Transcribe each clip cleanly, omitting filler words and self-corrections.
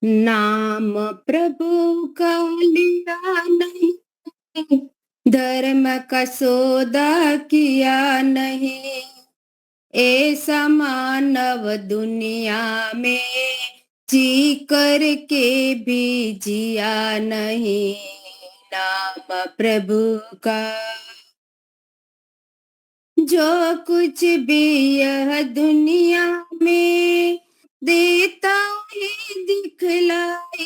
नाम प्रभु का लिया नहीं, धर्म का सौदा किया नहीं। ऐसा मानव दुनिया में जी करके भी जिया नहीं। नाम प्रभु का जो कुछ भी यह दुनिया में देता है दिखलाई,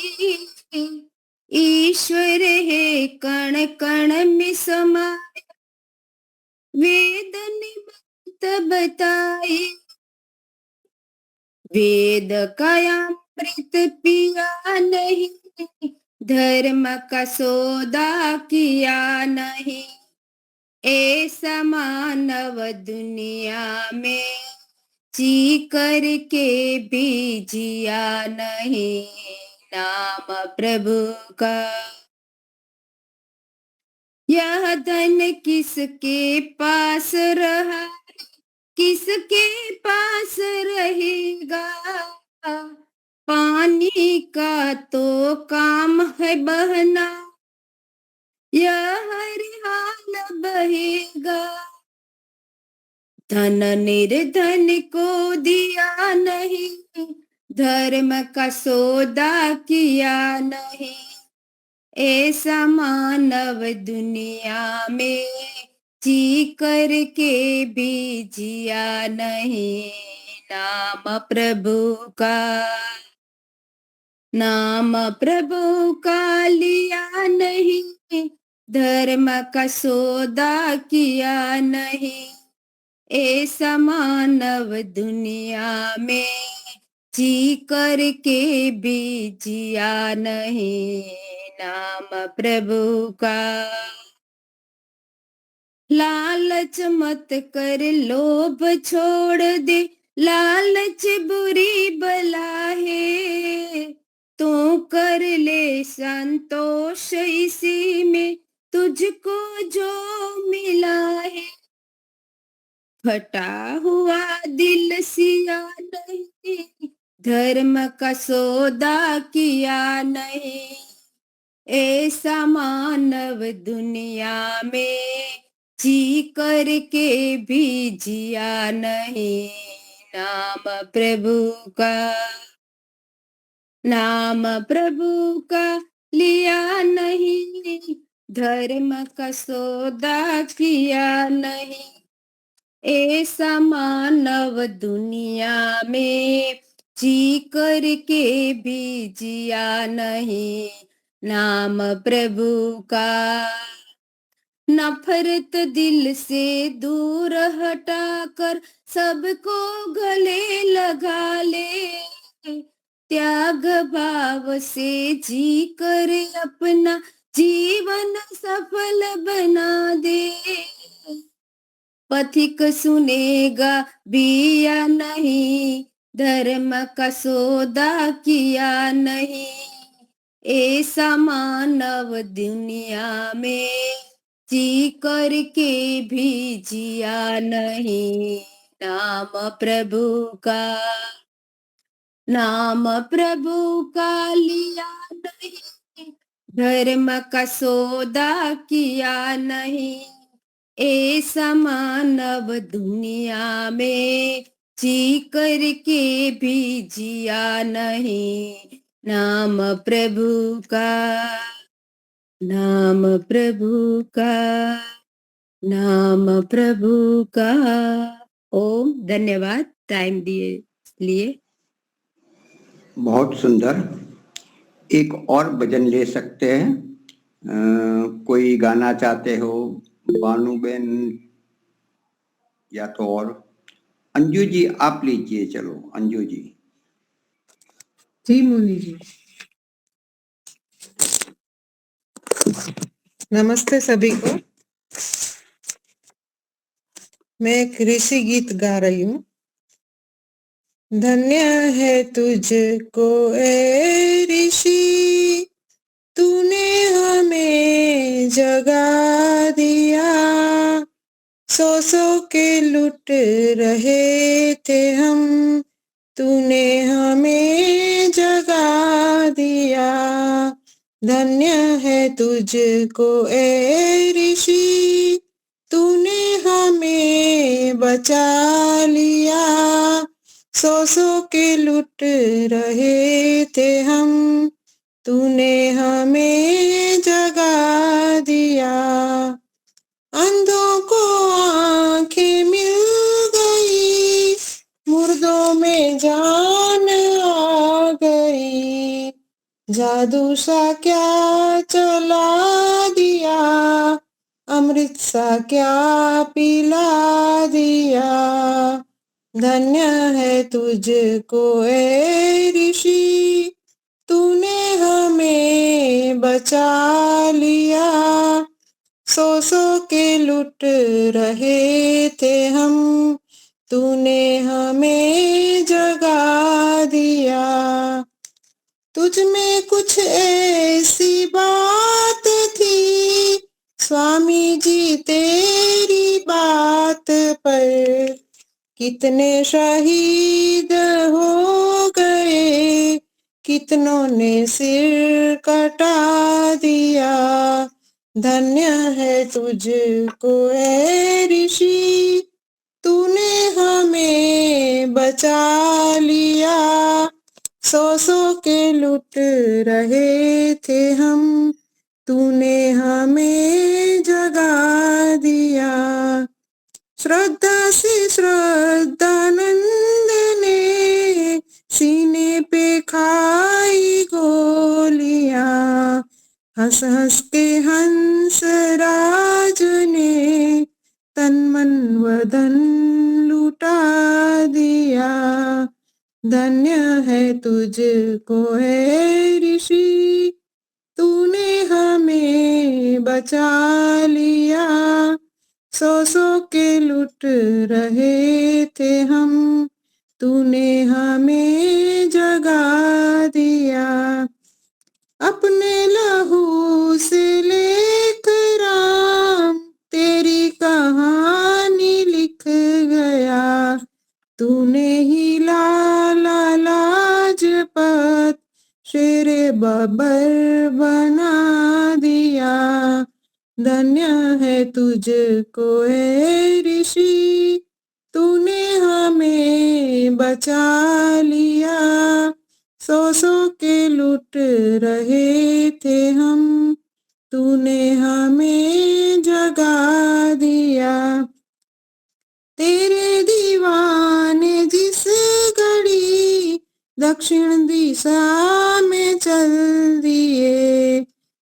ईश्वर है कण कण में समाया, वेद ने बात बताई। वेद का अमृत पिया नहीं, धर्म का सौदा किया नहीं। ऐसा मानव दुनिया में जी करके भी जिया नहीं। नाम प्रभु का यह धन किसके पास रहा, किसके पास रहेगा। पानी का तो काम है बहना, यह हर हाल बहेगा। धन निर्धन को दिया नहीं, धर्म का सौदा किया नहीं। ऐसा मानव दुनिया में जी करके भी जिया नहीं। नाम प्रभु का, नाम प्रभु का लिया नहीं, धर्म का सौदा किया नहीं। ऐसा मानव दुनिया में जी करके भी जिया नहीं। नाम प्रभु का लालच मत कर, लोभ छोड़ दे, लालच बुरी बला है। तू कर ले संतोष इसी में, तुझको जो मिला है। फटा हुआ दिल सिया नहीं, धर्म का सौदा किया नहीं। ऐसा मानव दुनिया में जी करके भी जिया नहीं। नाम प्रभु का, नाम प्रभु का लिया नहीं, धर्म का सौदा किया नहीं। ऐसा मानव दुनिया में जी करके भी जिया नहीं। नाम प्रभु का नफरत दिल से दूर हटाकर सबको गले लगा ले। त्याग भाव से जी कर अपना जीवन सफल बना दे। पथिक सुनेगा भी या नहीं, धर्म का सौदा किया नहीं। ऐसा मानव दुनिया में जी करके भी जिया नहीं। नाम प्रभु का, नाम प्रभु का लिया नहीं, धर्म का सौदा किया नहीं। ऐसा मानव दुनिया में जी करके भी जिया नहीं। नाम प्रभु का, नाम प्रभु का, नाम प्रभु का। ओम। धन्यवाद टाइम दिए लिए। बहुत सुंदर। एक और भजन ले सकते हैं। कोई गाना चाहते हो बानूबेन या तो और अंजू जी आप लीजिए। चलो अंजू जी। जी मुनि जी। नमस्ते सभी को। मैं एक ऋषि गीत गा रही हूँ। धन्य है तुझको ए ऋषि, तूने हमें जगा दिया। सौ के लुट रहे थे हम, तूने हमें जगा धन्य है तुझको ए ऋषि, तूने हमें बचा लिया। सौ के लुट रहे थे हम, तूने हमें जगा दिया। अंधों को आंखें मिल गई, मुर्दों में जान आ गई। जादू सा क्या चला दिया, अमृत सा क्या पिला दिया। धन्य है तुझको ए ऋषि, तूने हमें बचा लिया। सौ के लुट रहे थे हम, तूने हमें जगा दिया। तुझ में कुछ ऐसी बात थी, स्वामी जी तेरी बात पर कितने शहीद हो गए, कितनों ने सिर कटा दिया। धन्य है तुझको ए ऋषि, तूने हमें बचा लिया। सौ के लुट रहे थे हम, तूने हमें जगा दिया। श्रद्धा से श्रद्धानंद ने सीने पे खाई गोलियां, हंस हंस के हंस राज ने तन मन वदन लुटा दिया। धन्य है तुझको हे ऋषि, तूने हमें बचा लिया। सौ के लुट रहे थे हम, तूने हमें जगा दिया। अपने लहू से लेख राम तेरी कहानी लिख गया। तूने ही लाला लाजपत शेरे बबर बना दिया। धन्य है तुझको ए ऋषि, तूने हमें बचा लिया। सौ के लुट रहे थे हम, तूने हमें जगा दिया। तेरे दीवाने जिस घड़ी दक्षिण दिशा में चल दिए,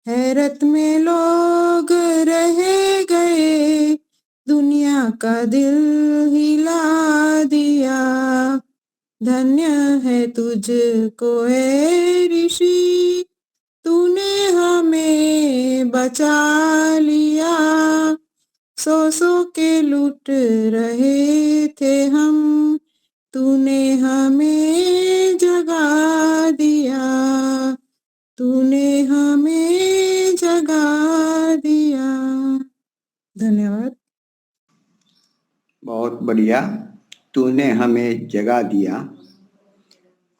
हैरत में लोग रह गए, दुनिया का दिल हिला दिया। धन्य है तुझको ए ऋषि, तूने हमें बचा लिया। सौ के लुट रहे थे हम, तूने हमें जगा दिया। तूने हमें जगा दिया। धन्यवाद। बहुत बढ़िया, तूने हमें जगा दिया।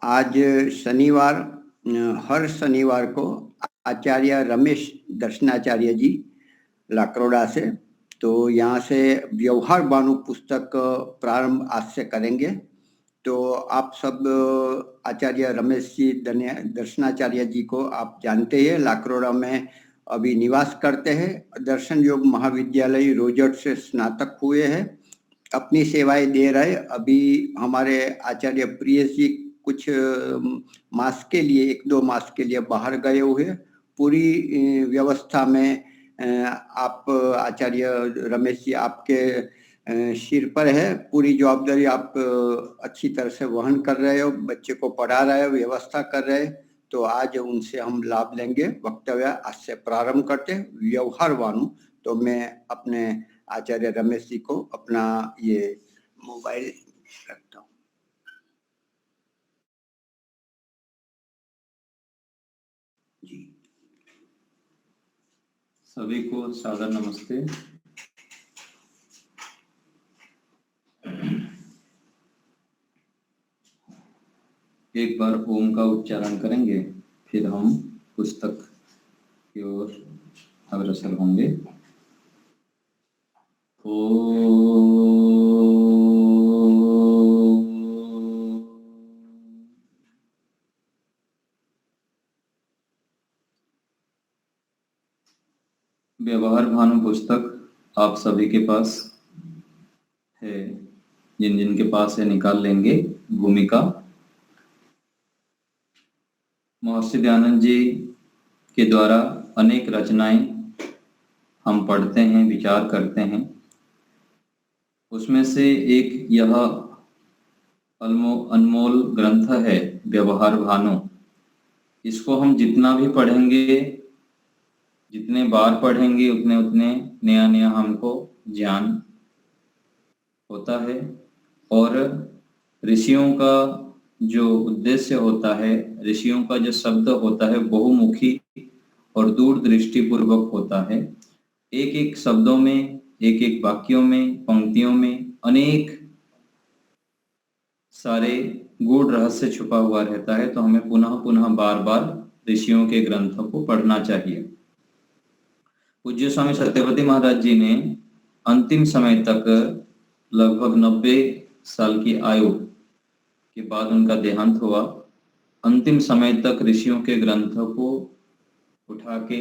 आज शनिवार, हर शनिवार को आचार्य रमेश दर्शनाचार्य जी लाकरोड़ा से, तो यहाँ से व्यवहार बानु पुस्तक प्रारंभ आज से करेंगे। तो आप सब आचार्य रमेश जी दर्शनाचार्य जी को आप जानते हैं, लाकरोड़ा में अभी निवास करते हैं। दर्शन योग महाविद्यालय रोजट से स्नातक हुए हैं, अपनी सेवाएं दे रहे। अभी हमारे आचार्य प्रियेश जी कुछ मास के लिए, 1-2 मास के लिए बाहर गए हुए। पूरी व्यवस्था में आप आचार्य रमेश जी आपके सिर पर है, पूरी जवाबदारी आप अच्छी तरह से वहन कर रहे हो, बच्चे को पढ़ा रहे हो, व्यवस्था कर रहे हो। तो आज उनसे हम लाभ लेंगे। वक्तव्य आज से प्रारंभ करते हैं, व्यवहार वानु। तो मैं अपने आचार्य रमेश जी को अपना ये मोबाइल रखता हूँ। जी, सभी को सादर नमस्ते। एक बार ओम का उच्चारण करेंगे, फिर हम पुस्तक की ओर अग्रसर होंगे। व्यवहार भानु पुस्तक आप सभी के पास है, जिन जिन के पास है निकाल लेंगे। भूमिका महर्षि दयानंद जी के द्वारा अनेक रचनाएं हम पढ़ते हैं, विचार करते हैं। उसमें से एक यह अनमोल ग्रंथ है व्यवहार भानु। इसको हम जितना भी पढ़ेंगे, जितने बार पढ़ेंगे, उतने उतने नया नया हमको ज्ञान होता है। और ऋषियों का जो उद्देश्य होता है, ऋषियों का जो शब्द होता है, बहुमुखी और दूरदृष्टि पूर्वक होता है। एक एक शब्दों में, एक एक वाक्यों में, पंक्तियों में अनेक सारे गूढ़ रहस्य छुपा हुआ रहता है। तो हमें पुनः पुनः बार बार ऋषियों के ग्रंथों को पढ़ना चाहिए। पूज्य स्वामी सत्यवती महाराज जी ने अंतिम समय तक, लगभग 90 साल की आयु के बाद उनका देहांत हुआ, अंतिम समय तक ऋषियों के ग्रंथों को उठा के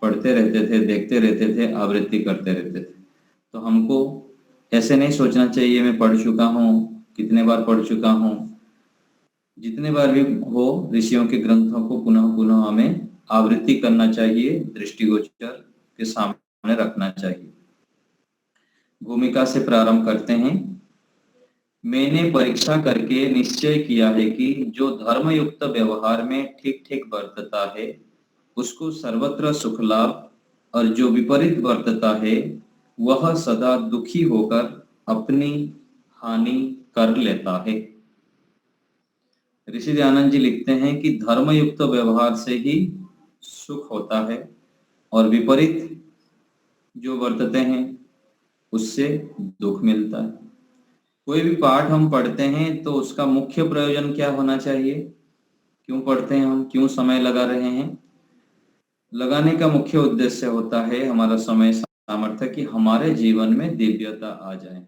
पढ़ते रहते थे, देखते रहते थे, आवृत्ति करते रहते थे। तो हमको ऐसे नहीं सोचना चाहिए मैं पढ़ चुका हूँ, कितने बार पढ़ चुका हूँ। जितने बार भी हो, ऋषियों के ग्रंथों को पुनः पुनः हमें आवृत्ति करना चाहिए, दृष्टिगोचर के सामने रखना चाहिए। भूमिका से प्रारंभ करते हैं। मैंने परीक्षा करके निश्चय किया है कि जो धर्मयुक्त व्यवहार में ठीक ठीक बरतता है उसको सर्वत्र सुख लाभ, और जो विपरीत बरतता है वह सदा दुखी होकर अपनी हानि कर लेता है। ऋषि दयानंद जी लिखते हैं कि धर्मयुक्त व्यवहार से ही सुख होता है और विपरीत जो बरतते हैं उससे दुख मिलता है। कोई भी पाठ हम पढ़ते हैं तो उसका मुख्य प्रयोजन क्या होना चाहिए? क्यों पढ़ते हैं हम, क्यों समय लगा रहे हैं? लगाने का मुख्य उद्देश्य होता है हमारा समय सामर्थ्य कि हमारे जीवन में दिव्यता आ जाए,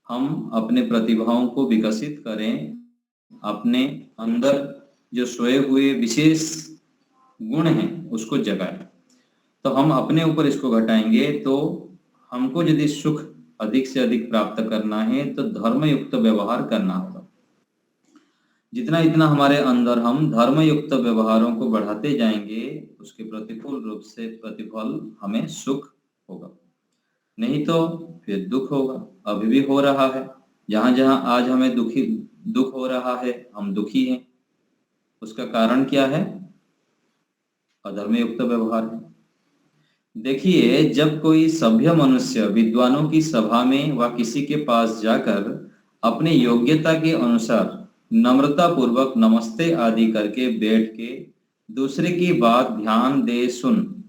हम अपने प्रतिभाओं को विकसित करें, अपने अंदर जो सोए हुए विशेष गुण हैं उसको जगाएं। तो हम अपने ऊपर इसको घटाएंगे। तो हमको यदि सुख अधिक से अधिक प्राप्त करना है तो धर्मयुक्त व्यवहार करना होगा। जितना इतना हमारे अंदर हम धर्मयुक्त व्यवहारों को बढ़ाते जाएंगे, उसके प्रतिकूल रूप से प्रतिफल हमें सुख होगा, नहीं तो फिर दुख होगा। अभी भी हो रहा है, जहां जहां आज हमें दुख हो रहा है, हम दुखी हैं। उसका कारण क्या है? अधर्मयुक्त व्यवहार है। देखिए, जब कोई सभ्य मनुष्य विद्वानों की सभा में व किसी के पास जाकर अपने योग्यता के अनुसार नम्रता पूर्वक नमस्ते आदि करके बैठ के दूसरे की बात ध्यान दे सुन,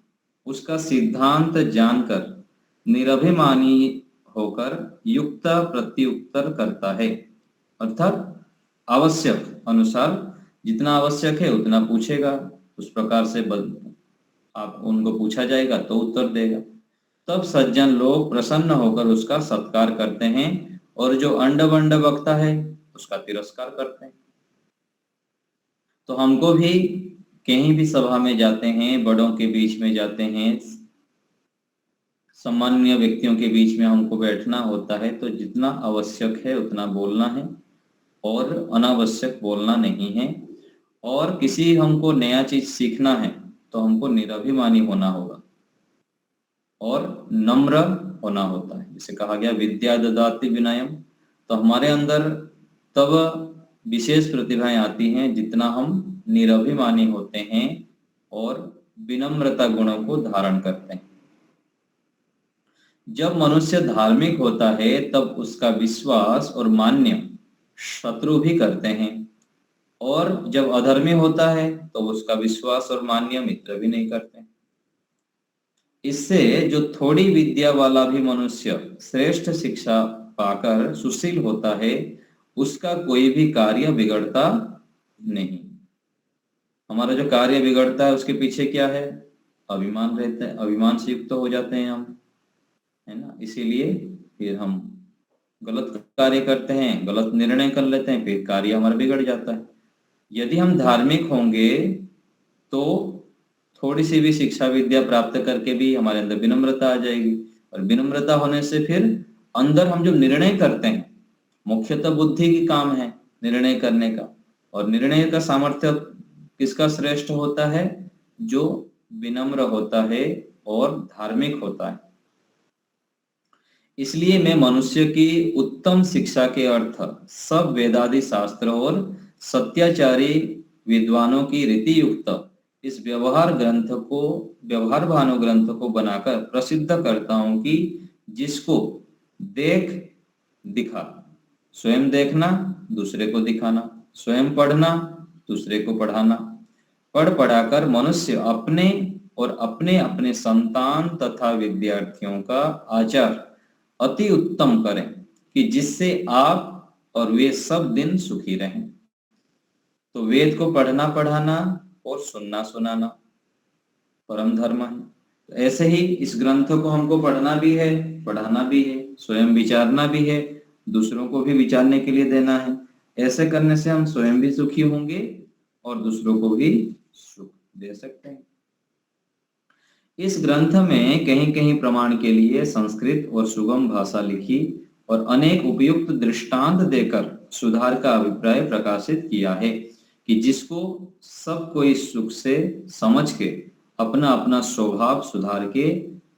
उसका सिद्धांत जानकर निरभिमानी होकर युक्त प्रत्युत्तर करता है, अर्थात आवश्यक अनुसार जितना आवश्यक है उतना पूछेगा, उस प्रकार से आप उनको पूछा जाएगा तो उत्तर देगा। तब सज्जन लोग प्रसन्न होकर उसका सत्कार करते हैं और जो अंड बंड बकता है उसका तिरस्कार करते हैं। तो हमको भी कहीं भी सभा में जाते हैं, बड़ों के बीच में जाते हैं, सम्माननीय व्यक्तियों के बीच में हमको बैठना होता है, तो जितना आवश्यक है उतना बोलना है और अनावश्यक बोलना नहीं है। और किसी हमको नया चीज सीखना है तो हमको निरभिमानी होना होगा और नम्र होना होता है। जैसे कहा गया विद्या ददाति विनयम, तो हमारे अंदर तब विशेष प्रतिभाएं आती हैं जितना हम निरभिमानी होते हैं और विनम्रता गुणों को धारण करते हैं। जब मनुष्य धार्मिक होता है तब उसका विश्वास और मान्य शत्रु भी करते हैं, और जब अधर्मी होता है तो उसका विश्वास और मान्य मित्र भी नहीं करते। इससे जो थोड़ी विद्या वाला भी मनुष्य श्रेष्ठ शिक्षा पाकर सुशील होता है, उसका कोई भी कार्य बिगड़ता नहीं। हमारा जो कार्य बिगड़ता है उसके पीछे क्या है? अभिमान रहता है, अभिमान से युक्त हो जाते हैं हम, है ना। इसीलिए फिर हम गलत कार्य करते हैं, गलत निर्णय कर लेते हैं, फिर कार्य हमारा बिगड़ जाता है। यदि हम धार्मिक होंगे तो थोड़ी सी भी शिक्षा विद्या प्राप्त करके भी हमारे अंदर विनम्रता आ जाएगी, और विनम्रता होने से फिर अंदर हम जो निर्णय करते हैं, मुख्यतः बुद्धि की काम है निर्णय करने का, और निर्णय का सामर्थ्य किसका श्रेष्ठ होता है? जो विनम्र होता है और धार्मिक होता है। इसलिए मैं मनुष्य की उत्तम शिक्षा के अर्थ सब वेदादि शास्त्र और सत्याचारी विद्वानों की रीति युक्त इस व्यवहार भानु ग्रंथ को बनाकर प्रसिद्ध करता हूं कि जिसको देख दिखा, स्वयं देखना, दूसरे को दिखाना, स्वयं पढ़ना, दूसरे को पढ़ाना, पढ़ पढ़ाकर मनुष्य अपने और अपने अपने संतान तथा विद्यार्थियों का आचार अति उत्तम करें कि जिससे आप और वे सब दिन सुखी रहें। तो वेद को पढ़ना पढ़ाना और सुनना सुनाना परम धर्म है। तो ऐसे ही इस ग्रंथ को हमको पढ़ना भी है, पढ़ाना भी है, स्वयं विचारना भी है, दूसरों को भी विचारने के लिए देना है। ऐसे करने से हम स्वयं भी सुखी होंगे और दूसरों को भी सुख दे सकते हैं। इस ग्रंथ में कहीं कहीं प्रमाण के लिए संस्कृत और सुगम भाषा लिखी और अनेक उपयुक्त दृष्टांत देकर सुधार का अभिप्राय प्रकाशित किया है कि जिसको सब कोई सुख से समझ के अपना अपना स्वभाव सुधार के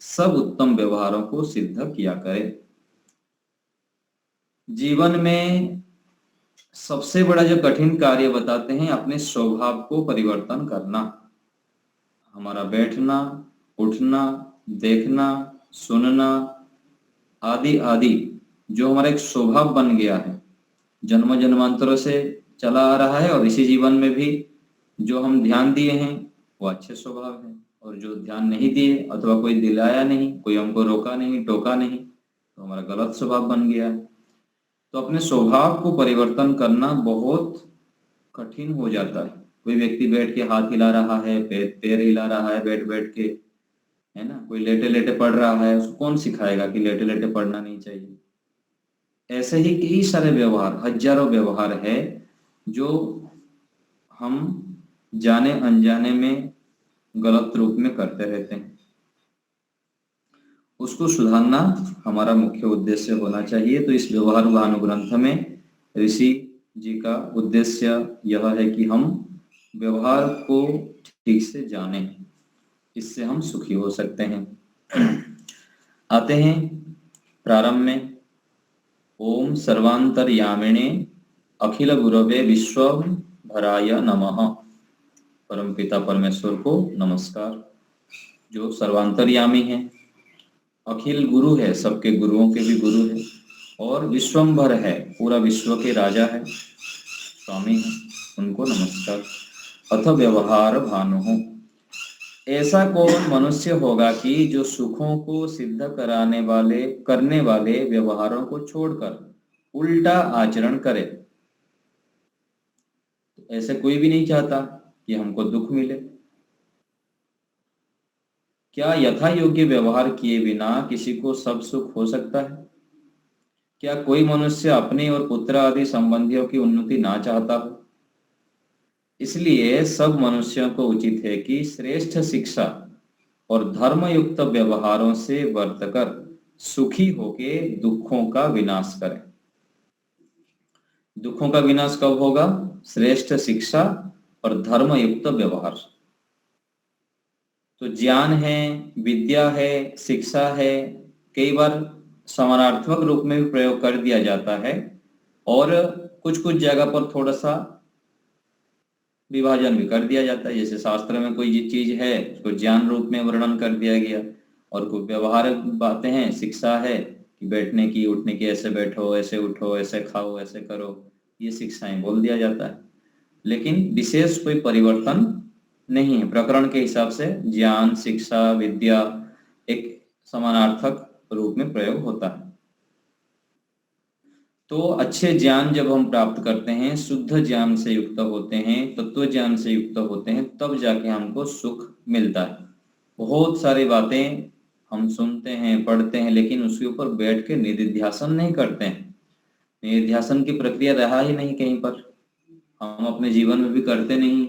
सब उत्तम व्यवहारों को सिद्ध किया करे। जीवन में सबसे बड़ा जो कठिन कार्य बताते हैं अपने स्वभाव को परिवर्तन करना। हमारा बैठना, उठना, देखना, सुनना आदि आदि जो हमारा एक स्वभाव बन गया है, जन्म जन्मांतरों से चला आ रहा है, और इसी जीवन में भी जो हम ध्यान दिए हैं वो अच्छे स्वभाव है, और जो ध्यान नहीं दिए अथवा कोई दिलाया नहीं, कोई हमको रोका नहीं, टोका नहीं, तो हमारा गलत स्वभाव बन गया है। तो अपने स्वभाव को परिवर्तन करना बहुत कठिन हो जाता है। कोई व्यक्ति बैठ के हाथ हिला रहा है, पैर हिला रहा है बैठ बैठ के, है ना, कोई लेटे लेटे पढ़ रहा है, उसको कौन सिखाएगा कि लेटे लेटे पढ़ना नहीं चाहिए। ऐसे ही कई सारे व्यवहार, हजारों व्यवहार है जो हम जाने अनजाने में गलत रूप में करते रहते हैं। उसको सुधारना हमारा मुख्य उद्देश्य होना चाहिए। तो इस व्यवहार भानु ग्रंथ में ऋषि जी का उद्देश्य यह है कि हम व्यवहार को ठीक से जानें, इससे हम सुखी हो सकते हैं। आते हैं प्रारंभ में। ओम सर्वांतर्यामिणे अखिल गुरवे विश्वभराय नमः। परम पिता परमेश्वर को नमस्कार, जो सर्वांतर्यामी है, अखिल गुरु है, सबके गुरुओं के भी गुरु है, और विश्वंभर है, पूरा विश्व के राजा है, स्वामी है, उनको नमस्कार। अथ व्यवहार भानु, ऐसा कौन मनुष्य होगा कि जो सुखों को सिद्ध करने वाले व्यवहारों को छोड़कर उल्टा आचरण करे। ऐसे कोई भी नहीं चाहता कि हमको दुख मिले। क्या यथा योग्य व्यवहार किए बिना किसी को सब सुख हो सकता है? क्या कोई मनुष्य अपने और पुत्र आदि संबंधियों की उन्नति ना चाहता हो? इसलिए सब मनुष्यों को उचित है कि श्रेष्ठ शिक्षा और धर्मयुक्त व्यवहारों से वर्तकर सुखी होके दुखों का विनाश करें। दुखों का विनाश कब होगा? श्रेष्ठ शिक्षा और धर्मयुक्त व्यवहार। तो ज्ञान है, विद्या है, शिक्षा है, कई बार समानार्थक रूप में भी प्रयोग कर दिया जाता है, और कुछ कुछ जगह पर थोड़ा सा विभाजन भी कर दिया जाता है। जैसे शास्त्र में कोई चीज है उसको ज्ञान रूप में वर्णन कर दिया गया, और कोई व्यवहारिक बातें हैं, शिक्षा है कि बैठने की, उठने की, ऐसे बैठो, ऐसे उठो, ऐसे खाओ, ऐसे करो, ये शिक्षाएं बोल दिया जाता है। लेकिन विशेष कोई परिवर्तन नहीं है। प्रकरण के हिसाब से ज्ञान, शिक्षा, विद्या एक समानार्थक रूप में प्रयोग होता है। तो अच्छे ज्ञान जब हम प्राप्त करते हैं, शुद्ध ज्ञान से युक्त होते हैं, तत्व ज्ञान से युक्त होते हैं, तब जाके हमको सुख मिलता है। बहुत सारी बातें हम सुनते हैं, पढ़ते हैं, लेकिन उसके ऊपर बैठ के निधिध्यासन नहीं करते हैं। निधिध्यासन की प्रक्रिया रहा ही नहीं कहीं पर, हम अपने जीवन में भी करते नहीं।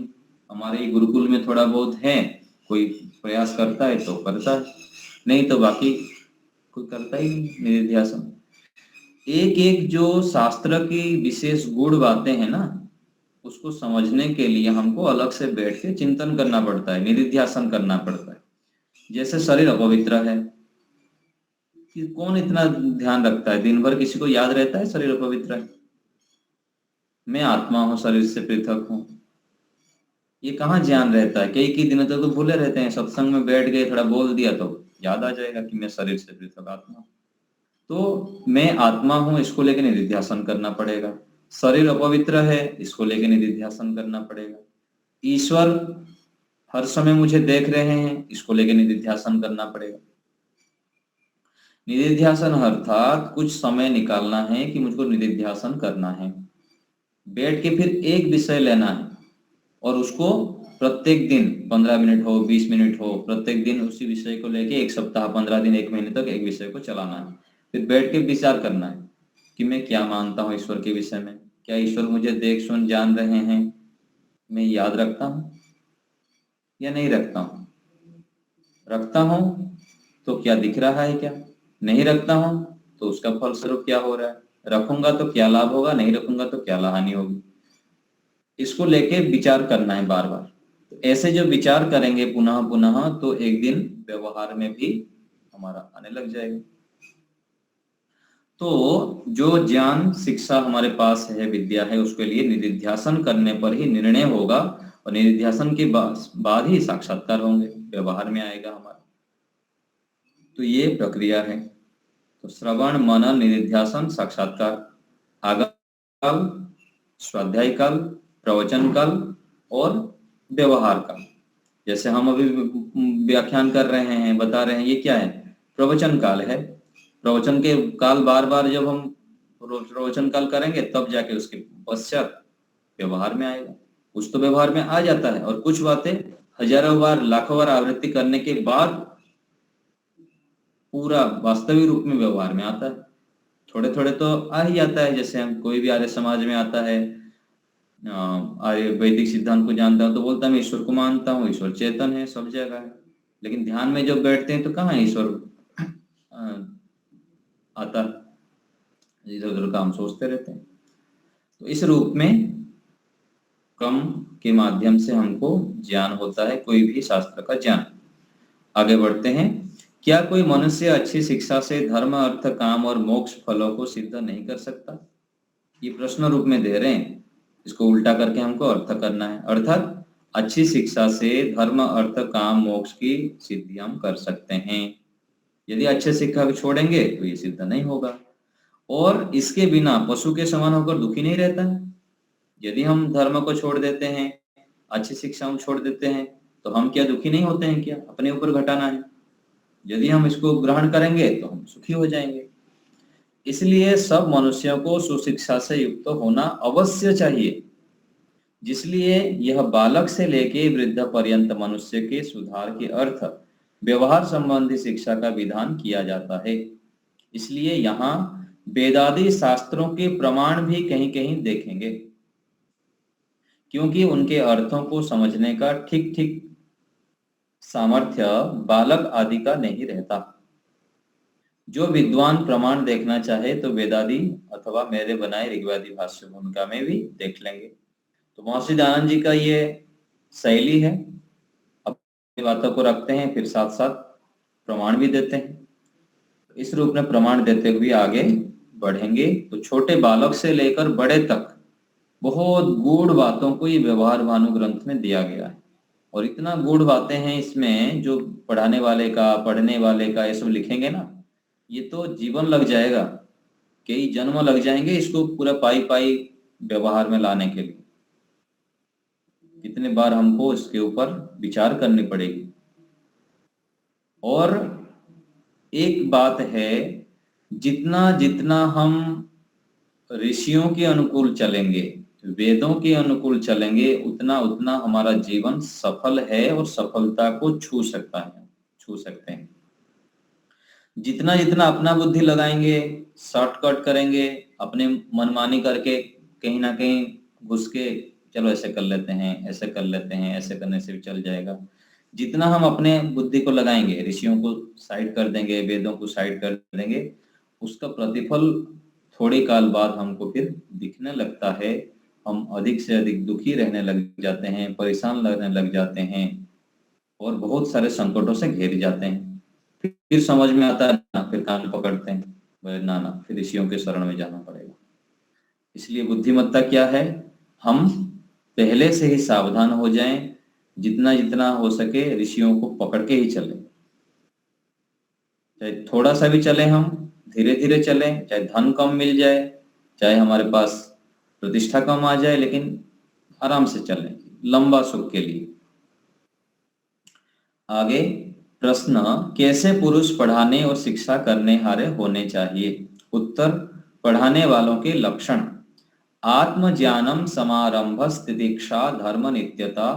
हमारे गुरुकुल में थोड़ा बहुत है, कोई प्रयास करता है तो करता है, नहीं तो बाकी कोई करता ही नहीं निधिध्यासन। एक एक जो शास्त्र की विशेष गूढ़ बातें हैं ना, उसको समझने के लिए हमको अलग से बैठ के चिंतन करना पड़ता है, निधिध्यासन करना पड़ता है। जैसे शरीर अपवित्र है, कि कौन इतना ध्यान रखता है? दिन भर किसी को याद रहता है शरीर अपवित्र है? मैं आत्मा हूं, शरीर से पृथक हूं, ये कहाँ ज्ञान रहता है? कई दिनों तक तो भूले रहते हैं। सत्संग में बैठ गए, थोड़ा बोल दिया तो याद आ जाएगा कि मैं शरीर से पृथक आत्मा। तो मैं आत्मा हूं, इसको लेकर निधिध्यासन करना पड़ेगा। शरीर अपवित्र है, इसको लेकर निधिध्यासन करना पड़ेगा। ईश्वर हर समय मुझे देख रहे हैं, इसको लेकर निधिध्यासन करना पड़ेगा। निधिध्यासन अर्थात कुछ समय निकालना है कि मुझको निधिध्यासन करना है, बैठ के फिर एक विषय लेना है और उसको प्रत्येक दिन 15 मिनट हो, 20 मिनट हो, प्रत्येक दिन उसी विषय को लेके 1 सप्ताह, 15 दिन, 1 महीने तक एक विषय को चलाना है। फिर बैठ के विचार करना है कि मैं क्या मानता हूँ ईश्वर के विषय में, क्या ईश्वर मुझे देख सुन जान रहे हैं, मैं याद रखता हूँ या नहीं रखता हूँ? रखता हूँ तो क्या दिख रहा है, क्या नहीं रखता हूँ तो उसका फलस्वरूप क्या हो रहा है, रखूंगा तो क्या लाभ होगा, नहीं रखूंगा तो क्या हानि होगी। इसको लेके विचार करना है बार बार। तो ऐसे जो विचार करेंगे पुनः पुनः, तो एक दिन व्यवहार में भी हमारा आने लग जाएगा। तो जो ज्ञान शिक्षा हमारे पास है, विद्या है, उसके लिए निधिध्यासन करने पर ही निर्णय होगा और निधिध्यासन के बाद ही साक्षात्कार होंगे, व्यवहार में आएगा हमारा। तो ये प्रक्रिया है। तो श्रवण, मनन, निधिध्यासन, साक्षात्कार, आगम काल, स्वाध्याय काल, प्रवचन काल और व्यवहार काल। जैसे हम अभी व्याख्यान कर रहे हैं, बता रहे हैं, ये क्या है? प्रवचन काल है। प्रवचन के काल बार बार जब हम प्रवचन काल करेंगे तब जाके उसके पश्चात व्यवहार में आएगा। कुछ तो व्यवहार में आ जाता है और कुछ बातें हजारों बार, लाखों बार आवृत्ति करने के बाद पूरा वास्तविक रूप में व्यवहार में आता है। थोड़े थोड़े तो आ ही जाता है। जैसे हम कोई भी आर्य समाज में आता है, आर्य वैदिक सिद्धांत को जानता हूं तो बोलता है मैं ईश्वर को मानता हूँ, ईश्वर चेतन है, सब जगह है। लेकिन ध्यान में जब बैठते हैं तो कहाँ ईश्वर आता, इधर उधर काम सोचते रहते हैं। तो इस रूप में क्रम के माध्यम से हमको ज्ञान होता है, कोई भी शास्त्र का ज्ञान। आगे बढ़ते हैं। क्या कोई मनुष्य अच्छी शिक्षा से धर्म, अर्थ, काम और मोक्ष फलों को सिद्ध नहीं कर सकता? ये प्रश्न रूप में दे रहे हैं, इसको उल्टा करके हमको अर्थ करना है। अर्थात अच्छी शिक्षा से धर्म, अर्थ, काम, मोक्ष की सिद्धि हम कर सकते हैं। यदि अच्छे शिक्षा को छोड़ेंगे तो ये सिद्ध नहीं होगा। और इसके बिना पशु के समान होकर दुखी नहीं रहता है। यदि हम धर्म को छोड़ देते हैं, अच्छी शिक्षा को छोड़ देते हैं, तो हम क्या दुखी नहीं होते हैं? क्या अपने ऊपर घटाना है? यदि हम इसको ग्रहण करेंगे तो हम सुखी हो जाएंगे। इसलिए सब मनुष्यों को सुशिक्षा से युक्त होना अवश्य चाहिए, जिसलिए यह बालक से लेके वृद्ध पर्यंत मनुष्य के सुधार के अर्थ व्यवहार संबंधी शिक्षा का विधान किया जाता है। इसलिए यहाँ वेदादि शास्त्रों के प्रमाण भी कहीं कहीं देखेंगे, क्योंकि उनके अर्थों को समझने का ठीक ठीक सामर्थ्य बालक आदि का नहीं रहता। जो विद्वान प्रमाण देखना चाहे तो वेदादि अथवा मेरे बनाए ऋग्वेदी भाष्य भूमिका में भी देख लेंगे। तो महर्षि दयानंद जी का ये शैली है, अपनी बातों को रखते हैं, फिर साथ साथ प्रमाण भी देते हैं। इस रूप में प्रमाण देते हुए आगे बढ़ेंगे। तो छोटे बालक से लेकर बड़े तक बहुत गूढ़ बातों को ये व्यवहार भानु ग्रंथ में दिया गया है। और इतना गूढ़ बातें हैं इसमें, जो पढ़ाने वाले का, पढ़ने वाले का ये सब लिखेंगे ना, ये तो जीवन लग जाएगा, कई जन्म लग जाएंगे इसको पूरा पाई पाई व्यवहार में लाने के लिए। कितने बार हमको इसके ऊपर विचार करनी पड़ेगी। और एक बात है, जितना जितना हम ऋषियों के अनुकूल चलेंगे, वेदों के अनुकूल चलेंगे, उतना उतना हमारा जीवन सफल है और सफलता को छू सकता है। छू सकते हैं। जितना जितना अपना बुद्धि लगाएंगे, शॉर्टकट करेंगे, अपने मनमानी करके कहीं ना कहीं घुस के चलो ऐसे कर लेते हैं, ऐसे कर लेते हैं, ऐसे करने से भी चल जाएगा, जितना हम अपने बुद्धि को लगाएंगे, ऋषियों को साइड कर देंगे, वेदों को साइड कर देंगे, उसका प्रतिफल थोड़े काल बाद हमको फिर दिखने लगता है। हम अधिक से अधिक दुखी रहने लग जाते हैं, परेशान लगने लग जाते हैं और बहुत सारे संकटों से घिर जाते हैं। फिर समझ में आता है ना, फिर कान पकड़ते हैं, बोले ना ना, फिर ऋषियों के शरण में जाना पड़ेगा। इसलिए बुद्धिमत्ता क्या है? हम पहले से ही सावधान हो जाएं, जितना जितना हो सके ऋषियों को पकड़ के ही चलें। चाहे थोड़ा सा भी चले, हम धीरे धीरे चलें, चाहे धन कम मिल जाए, चाहे हमारे पास प्रतिष्ठा कम आ जाए, लेकिन आराम से चलें, लंबा सुख के लिए। आगे प्रश्न, कैसे पुरुष पढ़ाने और शिक्षा करने हारे होने चाहिए? उत्तर, पढ़ाने वालों के लक्षण, आत्मज्ञानम समारंभ स्थितिक्षा धर्म नित्यता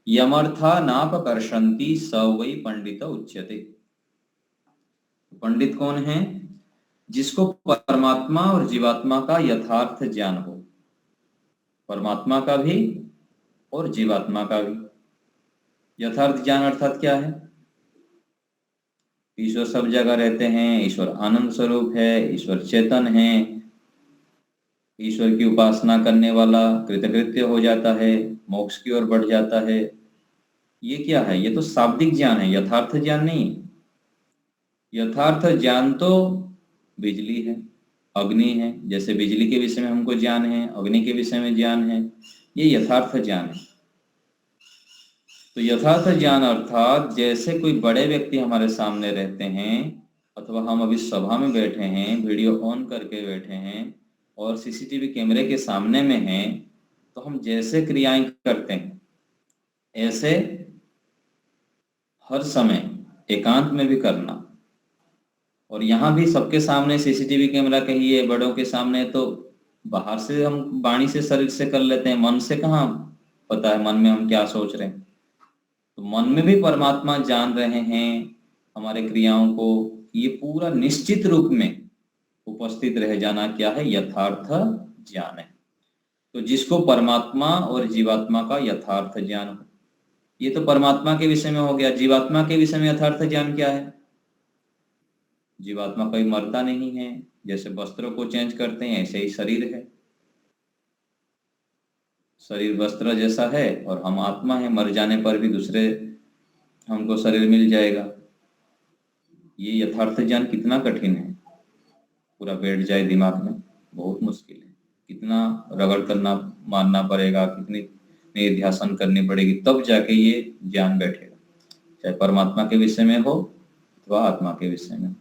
यमर्था नापकर्षन्ति स वै पंडित उच्यते। पंडित कौन है? जिसको परमात्मा और जीवात्मा का यथार्थ ज्ञान हो, परमात्मा का भी और जीवात्मा का भी। यथार्थ ज्ञान अर्थात क्या है? ईश्वर सब जगह रहते हैं, ईश्वर आनंद स्वरूप है, ईश्वर चेतन है, ईश्वर की उपासना करने वाला कृतकृत्य हो जाता है, मोक्ष की ओर बढ़ जाता है। ये क्या है? ये तो शाब्दिक ज्ञान है, यथार्थ ज्ञान नहीं। यथार्थ ज्ञान तो बिजली है, अग्नि है, जैसे बिजली के विषय में हमको ज्ञान है, अग्नि के विषय में ज्ञान है, ये यथार्थ ज्ञान है। तो यथार्थ ज्ञान अर्थात जैसे कोई बड़े व्यक्ति हमारे सामने रहते हैं, अथवा हम अभी सभा में बैठे हैं, वीडियो ऑन करके बैठे हैं और सीसीटीवी कैमरे के सामने में हैं, तो हम जैसे क्रियाएं करते हैं ऐसे हर समय एकांत में भी करना। और यहाँ भी सबके सामने सीसीटीवी कैमरा कहिए, बड़ों के सामने, तो बाहर से हम वाणी से, शरीर से कर लेते हैं, मन से कहाँ पता है मन में हम क्या सोच रहे हैं। तो मन में भी परमात्मा जान रहे हैं हमारे क्रियाओं को। ये पूरा निश्चित रूप में उपस्थित रह जाना क्या है? यथार्थ ज्ञान है। तो जिसको परमात्मा और जीवात्मा का यथार्थ ज्ञान हो, ये तो परमात्मा के विषय में हो गया। जीवात्मा के विषय में यथार्थ ज्ञान क्या है? जीवात्मा कोई मरता नहीं है, जैसे वस्त्रों को चेंज करते हैं ऐसे ही शरीर है, शरीर वस्त्र जैसा है और हम आत्मा है, मर जाने पर भी दूसरे हमको शरीर मिल जाएगा। ये यथार्थ ज्ञान कितना कठिन है, पूरा बैठ जाए दिमाग में, बहुत मुश्किल है। कितना रगड़ करना, मानना पड़ेगा, कितनी निध्यासन करनी पड़ेगी, तब जाके ये ज्ञान बैठेगा, चाहे परमात्मा के विषय में हो अथवा आत्मा के विषय में।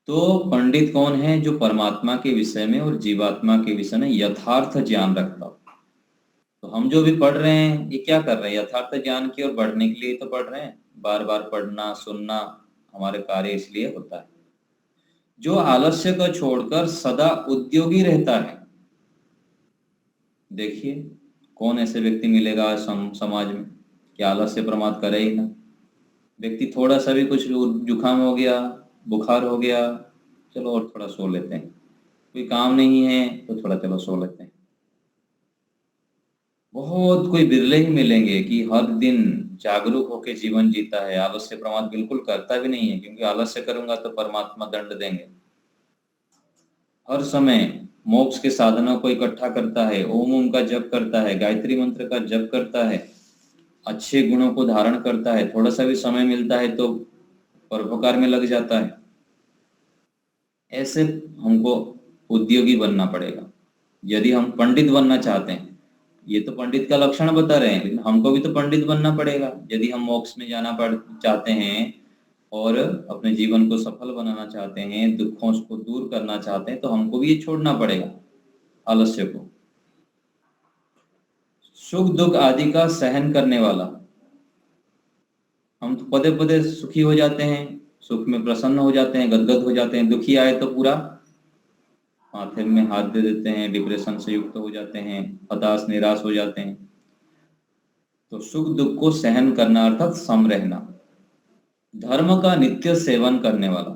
तो पंडित कौन है? जो परमात्मा के विषय में और जीवात्मा के विषय में यथार्थ ज्ञान रखता हो। तो हम जो भी पढ़ रहे हैं ये क्या कर रहे हैं? यथार्थ ज्ञान की ओर बढ़ने के लिए तो पढ़ रहे हैं। बार बार पढ़ना सुनना हमारे कार्य इसलिए होता है। जो आलस्य को छोड़कर सदा उद्योगी रहता है, देखिए कौन ऐसे व्यक्ति मिलेगा समाज में कि आलस्य प्रमाद करे ही ना। व्यक्ति थोड़ा सा भी कुछ जुकाम हो गया, बुखार हो गया, चलो और थोड़ा सो लेते हैं, कोई काम नहीं है तो थोड़ा चलो सो लेते हैं। बहुत कोई बिरले ही मिलेंगे कि हर दिन जागरूक होकर जीवन जीता है, आलस्य प्रमाद बिल्कुल करता भी नहीं है, क्योंकि आलस्य करूंगा तो परमात्मा दंड देंगे। हर समय मोक्ष के साधनों को इकट्ठा करता है, ओम का जप करता है, गायत्री मंत्र का जप करता है, अच्छे गुणों को धारण करता है, थोड़ा सा भी समय मिलता है तो परोपकार में लग जाता है। ऐसे हमको उद्योगी बनना पड़ेगा यदि हम पंडित बनना चाहते हैं। ये तो पंडित का लक्षण बता रहे हैं, लेकिन हमको भी तो पंडित बनना पड़ेगा। यदि हम मोक्ष में जाना चाहते हैं और अपने जीवन को सफल बनाना चाहते हैं, दुखों को दूर करना चाहते हैं, तो हमको भी ये छोड़ना पड़ेगा आलस्य को। सुख दुख आदि का सहन करने वाला। हम तो पदे पदे सुखी हो जाते हैं, सुख में प्रसन्न हो जाते हैं, गदगद हो जाते हैं, दुखी आए तो पूरा माथे में हाथ दे देते हैं, डिप्रेशन से युक्त हो जाते हैं, हताश निराश हो जाते हैं। तो सुख दुख को सहन करना अर्थात सम रहना। धर्म का नित्य सेवन करने वाला,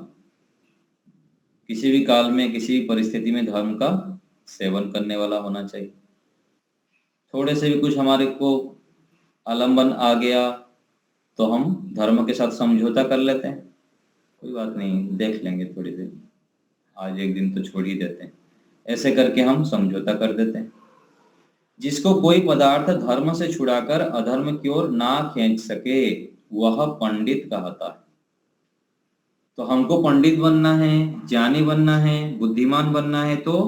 किसी भी काल में किसी भी परिस्थिति में धर्म का सेवन करने वाला होना चाहिए। थोड़े से भी कुछ हमारे को आलम्बन आ गया तो हम धर्म के साथ समझौता कर लेते हैं, कोई बात नहीं, देख लेंगे थोड़ी देर, आज एक दिन तो छोड़ ही देते हैं, ऐसे करके हम समझौता कर देते हैं। जिसको कोई पदार्थ धर्म से छुड़ाकर अधर्म की ओर ना खींच सके वह पंडित कहता है। तो हमको पंडित बनना है, ज्ञानी बनना है, बुद्धिमान बनना है तो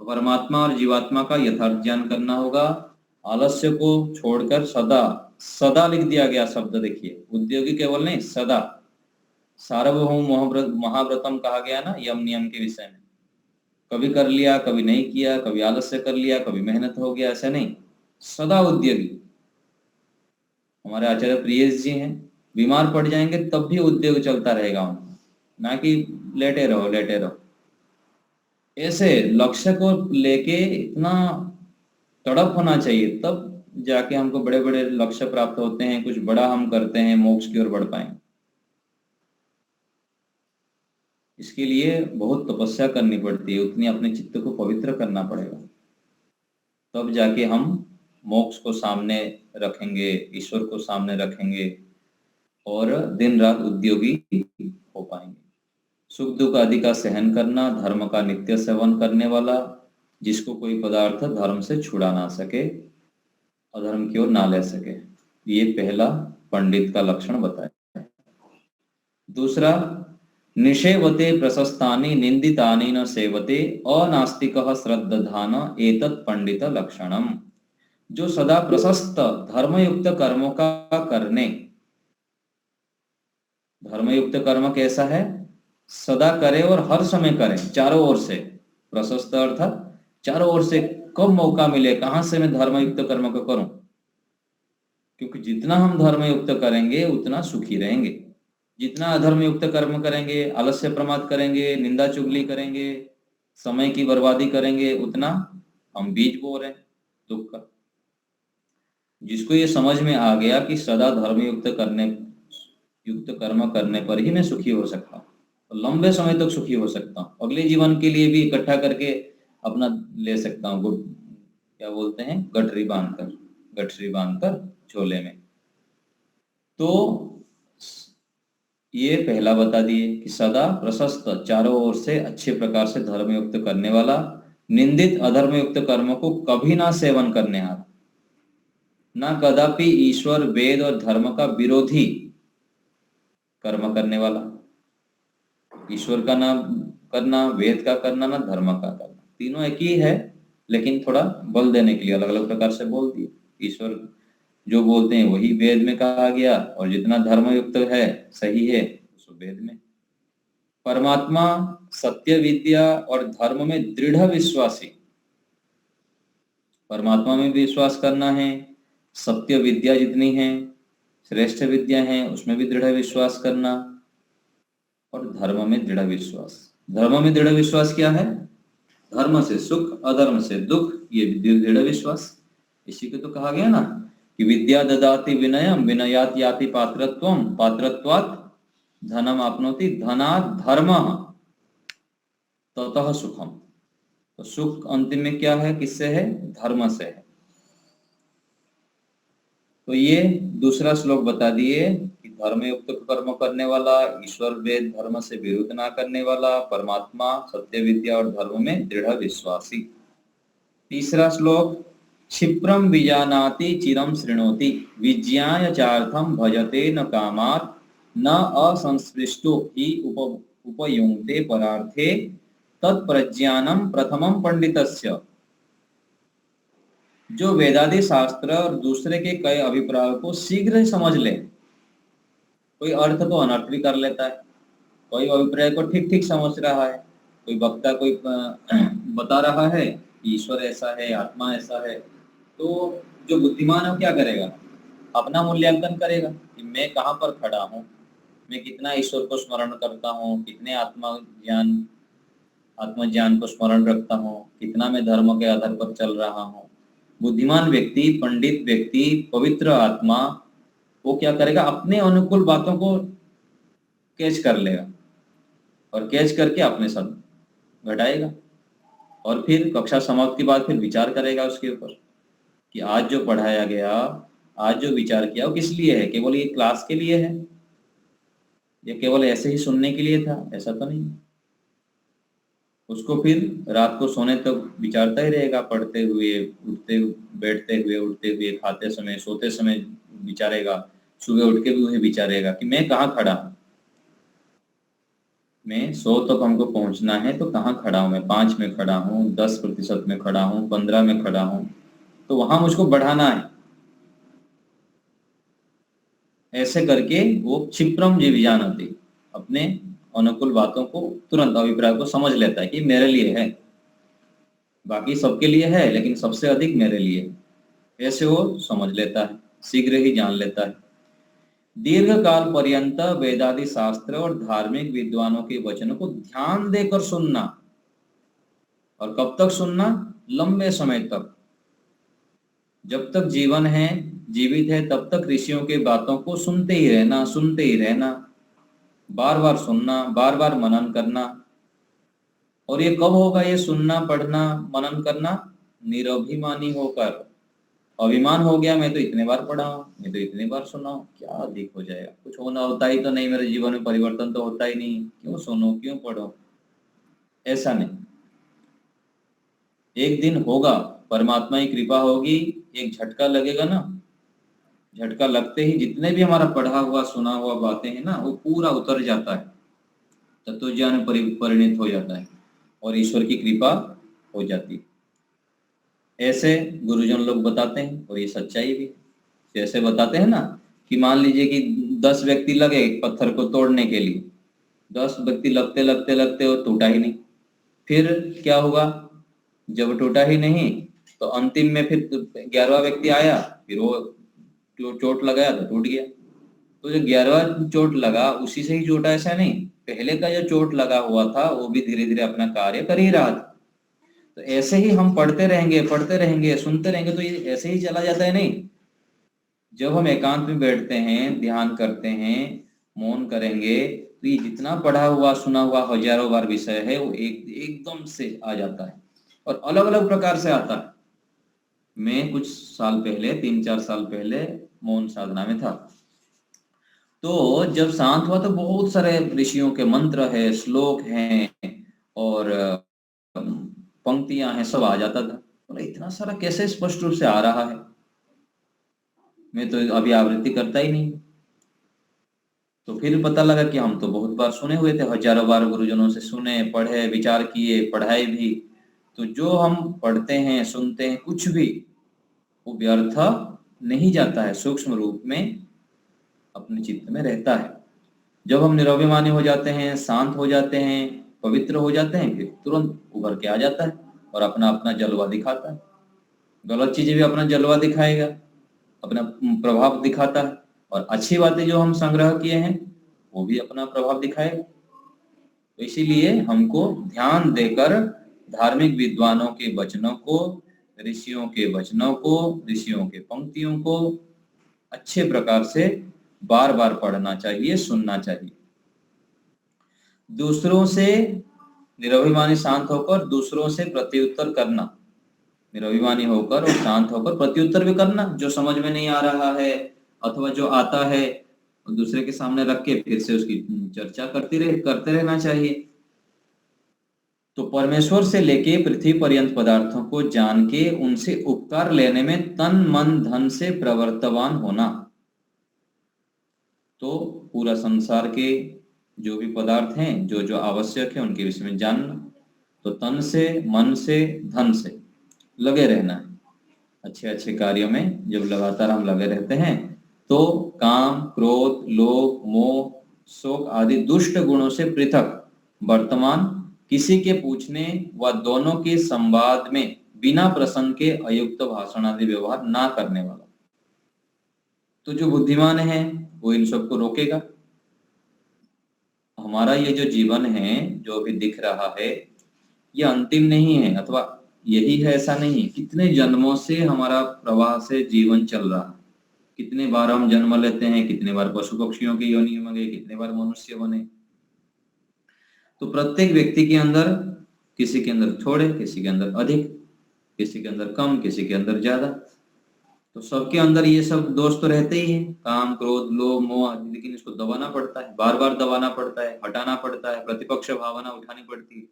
परमात्मा और जीवात्मा का यथार्थ ज्ञान करना होगा। आलस्य को छोड़कर सदा, सदा लिख दिया गया शब्द देखिए, उद्योगी केवल नहीं, सदा। सार्वभौम महाव्रतम कहा गया ना यम नियम के विषय में, कभी कर लिया, कभी नहीं किया, कभी आलस्य कर लिया, कभी मेहनत हो गया, ऐसे नहीं, सदा उद्योगी। हमारे आचार्य प्रियेश जी हैं, बीमार पड़ जाएंगे तब भी उद्योग चलता रहेगा उनका, ना कि लेटे रहो लेटे रहो। ऐसे लक्ष्य को लेके इतना तड़प होना चाहिए, तब जाके हमको बड़े बड़े लक्ष्य प्राप्त होते हैं, कुछ बड़ा हम करते हैं, मोक्ष की ओर बढ़ पाएंगे। इसके लिए बहुत तपस्या करनी पड़ती है, उतनी अपने चित्त को पवित्र करना पड़ेगा, तब जाके हम मोक्ष को सामने रखेंगे, ईश्वर को सामने रखेंगे और दिन रात उद्योगी हो पाएंगे। सुख दुख आदि का सहन करना, धर्म का नित्य सेवन करने वाला, जिसको कोई पदार्थ धर्म से छुड़ा ना सके, अधर्म की ओर ना ले सके, ये पहला पंडित का लक्षण बताया। दूसरा, निषेवते प्रशस्तानि निंदितानि न सेवते अनास्तिकः श्रद्धान एतत् पंडित लक्षणम। जो सदा प्रशस्त धर्मयुक्त कर्मों का करने, धर्मयुक्त कर्म कैसा है, सदा करे और हर समय करें, चारों ओर से। प्रशस्त अर्थात चारों ओर से, कब मौका मिले कहां से मैं धर्मयुक्त कर्म को करूं, क्योंकि जितना हम धर्मयुक्त करेंगे उतना सुखी रहेंगे। जितना अधर्मयुक्त कर्म करेंगे, आलस्य प्रमाद करेंगे, निंदा चुगली करेंगे, समय की बर्बादी करेंगे, उतना हम बीज बो रहे हैं दुख का। जिसको ये समझ में आ गया कि सदा धर्मयुक्त कर्म करने पर ही मैं सुखी हो सकता हूँ, तो लंबे समय तक सुखी हो सकता हूँ, अगले जीवन के लिए भी इकट्ठा करके अपना ले सकता हूँ, क्या बोलते हैं, गठरी बांधकर झोले में। तो ये पहला बता दिए कि सदा प्रशस्त, चारों ओर से अच्छे प्रकार से धर्मयुक्त करने वाला, निंदित अधर्मयुक्त कर्म को कभी ना सेवन करने हाथ, ना कदापि ईश्वर, वेद और धर्म का विरोधी कर्म करने वाला। ईश्वर का ना करना, वेद का करना, ना धर्म का करना, तीनों एक ही है, लेकिन थोड़ा बल देने के लिए अलग अलग प्रकार से बोल दिए। ईश्वर जो बोलते हैं वही वेद में कहा गया, और जितना धर्मयुक्त है, सही है, उस वेद में। परमात्मा, सत्य विद्या और धर्म में दृढ़ विश्वासी, परमात्मा में भी विश्वास करना है, सत्य विद्या जितनी है, श्रेष्ठ विद्या है, उसमें भी दृढ़ विश्वास करना, और धर्म में दृढ़ विश्वास। धर्म में दृढ़ विश्वास क्या है, धर्म से सुख, अधर्म से दुख, ये दृढ़ विश्वास। इसी को तो कहा गया ना कि विद्या ददाति विनयम विनयात याति पात्रत्वम पात्रत्वात् धनम आपनोति धनात् धर्मः ततः सुखम। तो सुख अंतिम में क्या है, किससे है, धर्म से है। तो ये दूसरा श्लोक बता दिए कि धर्मयुक्त कर्म करने वाला, ईश्वर, वेद, धर्म से विरुद्ध ना करने वाला, परमात्मा, सत्य विद्या और धर्म में दृढ़ विश्वासी। तीसरा श्लोक, क्षिप्रम विजानाति चिरम शृणोति विज्ञाय चार्थम भजते न कामात् न असंस्पृष्टो हि उपयुङ्क्ते परार्थे तत्प्रज्ञानम प्रथमम पंडितस्य। जो वेदादि शास्त्र और दूसरे के कई अभिप्रायों को शीघ्र ही समझ ले, कोई अर्थ को अनर्थ भी कर लेता है, कोई अभिप्राय को ठीक ठीक समझ रहा है, कोई वक्ता कोई बता रहा है ईश्वर ऐसा है, आत्मा ऐसा है, तो जो बुद्धिमान है क्या करेगा, अपना मूल्यांकन करेगा कि मैं कहाँ पर खड़ा हूँ, मैं कितना ईश्वर को स्मरण करता हूँ, कितने आत्मज्ञान को स्मरण रखता हूँ, कितना मैं धर्म के आधार पर चल रहा हूँ। बुद्धिमान व्यक्ति, पंडित व्यक्ति, पवित्र आत्मा, वो क्या करेगा, अपने अनुकूल बातों को कैच कर लेगा और कैच करके अपने साथ घटाएगा और फिर कक्षा समाप्ति के बाद फिर विचार करेगा उसके ऊपर कि आज जो पढ़ाया गया, आज जो विचार किया वो किस लिए है। केवल ये क्लास के लिए है या केवल ऐसे ही सुनने के लिए था? ऐसा तो नहीं। उसको फिर रात को सोने तक विचारता ही रहेगा, पढ़ते हुए, उठते, बैठते हुए, उठते हुए, खाते समय, सोते समय विचारेगा, सुबह उठ के भी वही विचारेगा कि मैं कहाँ खड़ा हूँ, मैं 100 तक हमको पहुंचना है तो कहाँ खड़ा हूँ, मैं 5 में खड़ा हूँ, 10% में खड़ा हूँ, 15 में खड़ा हूँ, तो वहां मुझको बढ़ाना है। ऐसे करके वो क्षिप्रम जीविजानति, अपने अनुकूल बातों को तुरंत अभिप्राय को समझ लेता है कि मेरे लिए है, बाकी सबके लिए है लेकिन सबसे अधिक मेरे लिए है। ऐसे वो समझ लेता है, शीघ्र ही जान लेता है। दीर्घ काल पर्यंत वेदादि शास्त्र और धार्मिक विद्वानों के वचनों को ध्यान देकर सुनना। और कब तक सुनना? लंबे समय तक। जब तक जीवन है, जीवित है, तब तक ऋषियों के बातों को सुनते ही रहना, सुनते ही रहना, बार बार सुनना, बार बार मनन करना। और ये कब होगा? ये सुनना, पढ़ना, मनन करना निरभिमानी होकर। अभिमान हो गया, मैं तो इतने बार पढ़ा हूँ, मैं तो इतने बार सुना हूँ, क्या अधिक हो जाएगा, कुछ होना होता ही तो नहीं, मेरे जीवन में परिवर्तन तो होता ही नहीं, क्यों सुनो, क्यों पढ़ो? ऐसा नहीं। एक दिन होगा, परमात्मा की कृपा होगी, एक झटका लगेगा ना, झटका लगते ही जितने भी हमारा पढ़ा हुआ, सुना हुआ बातें हैं ना, वो पूरा उतर जाता है, तत्वज्ञान में परिणित हो जाता है और ईश्वर की कृपा हो जाती है। ऐसे गुरुजन लोग बताते हैं और ये सच्चाई भी है। जैसे बताते हैं ना कि मान लीजिए कि 10 व्यक्ति लगे पत्थर को तोड़ने के लिए, 10 व्यक्ति लगते लगते लगते वो टूटा ही नहीं। फिर क्या हुआ? जब टूटा ही नहीं तो अंतिम में फिर 11वां व्यक्ति आया, फिर वो चोट लगाया तो टूट गया। तो जो 11वां चोट लगा उसी से ही टूटा, ऐसा नहीं, पहले का जो चोट लगा हुआ था वो भी धीरे धीरे अपना कार्य कर ही रहा था। तो ऐसे ही हम पढ़ते रहेंगे, सुनते रहेंगे तो ये ऐसे ही चला जाता है। नहीं, जब हम एकांत में बैठते हैं, ध्यान करते हैं, मौन करेंगे, तो ये जितना पढ़ा हुआ, सुना हुआ हजारों बार विषय है वो एकदम से आ जाता है और अलग अलग प्रकार से आता है। मैं कुछ साल पहले, 3-4 साल पहले मौन साधना में था, तो जब शांत हुआ तो बहुत सारे ऋषियों के मंत्र है, श्लोक हैं और पंक्तियां हैं, सब आ जाता था। बोला इतना सारा कैसे स्पष्ट रूप से आ रहा है, मैं तो अभी आवृत्ति करता ही नहीं। तो फिर पता लगा कि हम तो बहुत बार सुने हुए थे, हजारों बार गुरुजनों से सुने, पढ़े, विचार किए, पढ़ाए भी। तो जो हम पढ़ते हैं, सुनते हैं, कुछ भी वो व्यर्थ नहीं जाता है, सूक्ष्म रूप में अपने चित्त में रहता है। जब हम निरभिमानी हो जाते हैं, शांत हो जाते हैं, पवित्र हो जाते हैं, फिर तुरंत उभर के आ जाता है और अपना अपना जलवा दिखाता है। गलत चीजें भी अपना जलवा दिखाएगा, अपना प्रभाव दिखाता है, और अच्छी बातें जो हम संग्रह किए हैं वो भी अपना प्रभाव दिखाएगा। तो इसीलिए हमको ध्यान देकर धार्मिक विद्वानों के वचनों को, ऋषियों के वचनों को, ऋषियों के पंक्तियों को अच्छे प्रकार से बार बार पढ़ना चाहिए, सुनना चाहिए। दूसरों से निरभिमानी शांत होकर दूसरों से प्रत्युत्तर करना, निरभिमानी होकर और शांत होकर प्रत्युत्तर भी करना, जो समझ में नहीं आ रहा है अथवा जो आता है दूसरे के सामने रख के फिर से उसकी चर्चा करते रहना चाहिए। तो परमेश्वर से लेके पृथ्वी पर्यंत पदार्थों को जान के उनसे उपकार लेने में तन मन धन से प्रवर्तवान होना। तो पूरा संसार के जो भी पदार्थ हैं, जो जो आवश्यक है, उनके विषय में जानना। तो तन से, मन से, धन से लगे रहना है। अच्छे अच्छे कार्यों में जब लगातार हम लगे रहते हैं तो काम, क्रोध, लोभ, मोह, शोक आदि दुष्ट गुणों से पृथक, वर्तमान, किसी के पूछने व दोनों के संवाद में बिना प्रसंग के अयुक्त भाषण आदि व्यवहार ना करने वाला। तो जो बुद्धिमान है वो इन सबको रोकेगा। हमारा ये जो जीवन है, जो भी दिख रहा है, ये अंतिम नहीं है अथवा यही है ऐसा नहीं। कितने जन्मों से हमारा प्रवाह से जीवन चल रहा है, कितने बार हम जन्म लेते हैं, कितने बार पशु पक्षियों की योनि में गए, कितने बार मनुष्य बने। तो प्रत्येक व्यक्ति के अंदर, किसी के अंदर थोड़े, किसी के अंदर अधिक, किसी के अंदर कम, किसी के अंदर ज्यादा। तो सबके अंदर ये सब दोष तो रहते ही हैं, काम, क्रोध, लोभ, मोह आदि। लेकिन इसको दबाना पड़ता है, बार बार दबाना पड़ता है, हटाना पड़ता है, प्रतिपक्ष भावना उठानी पड़ती है।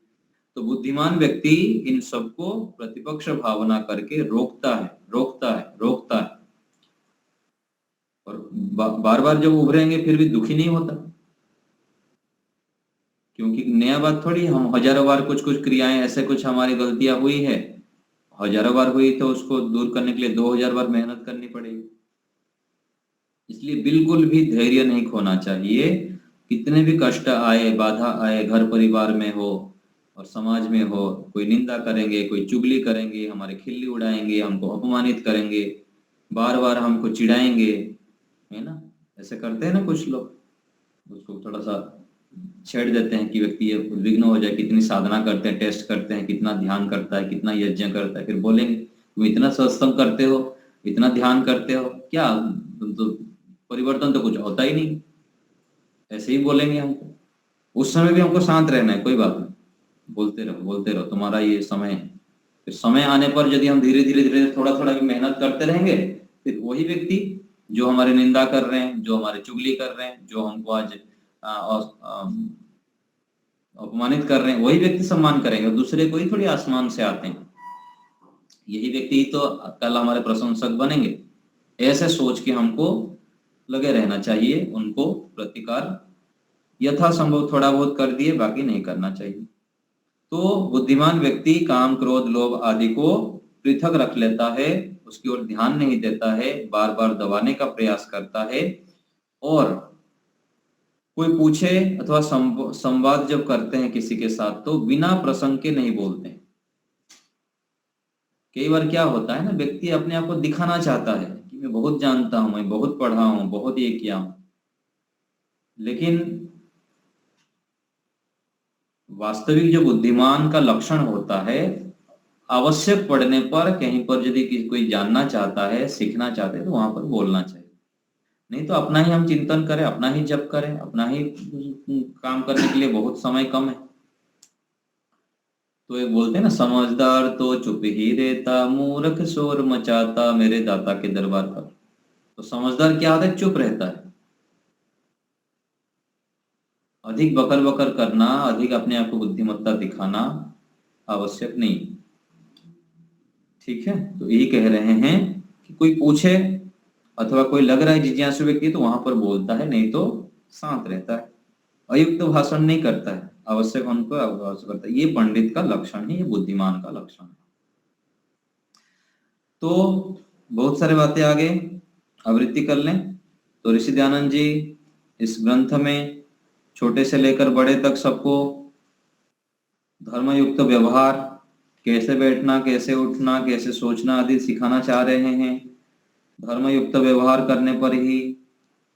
तो बुद्धिमान व्यक्ति इन सबको प्रतिपक्ष भावना करके रोकता है, रोकता है, रोकता है। और बार बार जब उभरेंगे फिर भी दुखी नहीं होता, क्योंकि नया बात थोड़ी, हम हजारों बार कुछ कुछ क्रियाएं, ऐसे कुछ हमारी गलतियां हुई है, हजारों बार हुई, तो उसको दूर करने के लिए 2000 बार मेहनत करनी पड़ेगी। इसलिए बिल्कुल भी धैर्य नहीं खोना चाहिए। कितने भी कष्ट आए, बाधा आए, घर परिवार में हो और समाज में हो, कोई निंदा करेंगे, कोई चुगली करेंगे, हमारे खिल्ली उड़ाएंगे, हमको अपमानित करेंगे, बार बार हमको चिढ़ाएंगे, है ना, ऐसे करते हैं ना कुछ लोग। उसको थोड़ा सा छेड़ देते हैं कि व्यक्ति ये उद्विग्न हो जाए, कितनी साधना करते हैं, टेस्ट करते हैं, कितना ध्यान करता है, कितना यज्ञ करता है, फिर बोलेंगे तुम इतना सत्संग करते हो, इतना ध्यान करते हो, क्या तुम तो परिवर्तन तो कुछ होता ही नहीं, ऐसे ही बोलेंगे हमको। उस समय भी हमको शांत रहना है, कोई बात नहीं, बोलते रहो, बोलते रहो, तुम्हारा ये समय है। फिर समय आने पर यदि हम धीरे धीरे धीरे थोड़ा थोड़ा भी मेहनत करते रहेंगे, फिर वही व्यक्ति जो हमारे निंदा कर रहे हैं, जो हमारे चुगली कर रहे हैं, जो हमको आज अपमानित कर रहे हैं, वही व्यक्ति सम्मान करेंगे। और दूसरे कोई थोड़ी आसमान से आते हैं, यही व्यक्ति ही तो कल हमारे प्रशंसक बनेंगे। ऐसे सोच के हमको लगे रहना चाहिए, उनको प्रतिकार यथासंभव थोड़ा बहुत कर दिए, बाकी नहीं करना चाहिए। तो बुद्धिमान व्यक्ति काम, क्रोध, लोभ आदि को पृथक रख लेता है, उसकी ओर ध्यान नहीं देता है, बार बार दबाने का प्रयास करता है। और कोई पूछे अथवा संवाद जब करते हैं किसी के साथ, तो बिना प्रसंग के नहीं बोलते हैं। कई बार क्या होता है ना, व्यक्ति अपने आप को दिखाना चाहता है कि मैं बहुत जानता हूं, मैं बहुत पढ़ा हूं, बहुत ये किया हूं, लेकिन वास्तविक जो बुद्धिमान का लक्षण होता है, आवश्यक पड़ने पर कहीं पर यदि कोई जानना चाहता है, सीखना चाहते हैं, तो वहां पर बोलना चाहिए। नहीं तो अपना ही हम चिंतन करें, अपना ही जप करें, अपना ही काम करने के लिए बहुत समय कम है। तो एक बोलते हैं ना, समझदार तो चुप ही रहता, मूर्ख शोर मचाता मेरे दाता के दरबार पर। तो समझदार क्या होता है? चुप रहता है। अधिक बकर बकर करना, अधिक अपने आप को बुद्धिमत्ता दिखाना आवश्यक नहीं। ठीक है, तो यही कह रहे हैं कि कोई पूछे अथवा कोई लग रहा है जिज्ञासु व्यक्ति, तो वहां पर बोलता है, नहीं तो शांत रहता है, अयुक्त भाषण नहीं करता है, आवश्यक उनको आवश्यक करता है। ये पंडित का लक्षण है, ये बुद्धिमान का लक्षण है। तो बहुत सारे बातें आगे आवृत्ति कर लें। तो ऋषि दयानंद जी इस ग्रंथ में छोटे से लेकर बड़े तक सबको धर्मयुक्त व्यवहार, कैसे बैठना, कैसे उठना, कैसे सोचना आदि सिखाना चाह रहे हैं। धर्मयुक्त व्यवहार करने पर ही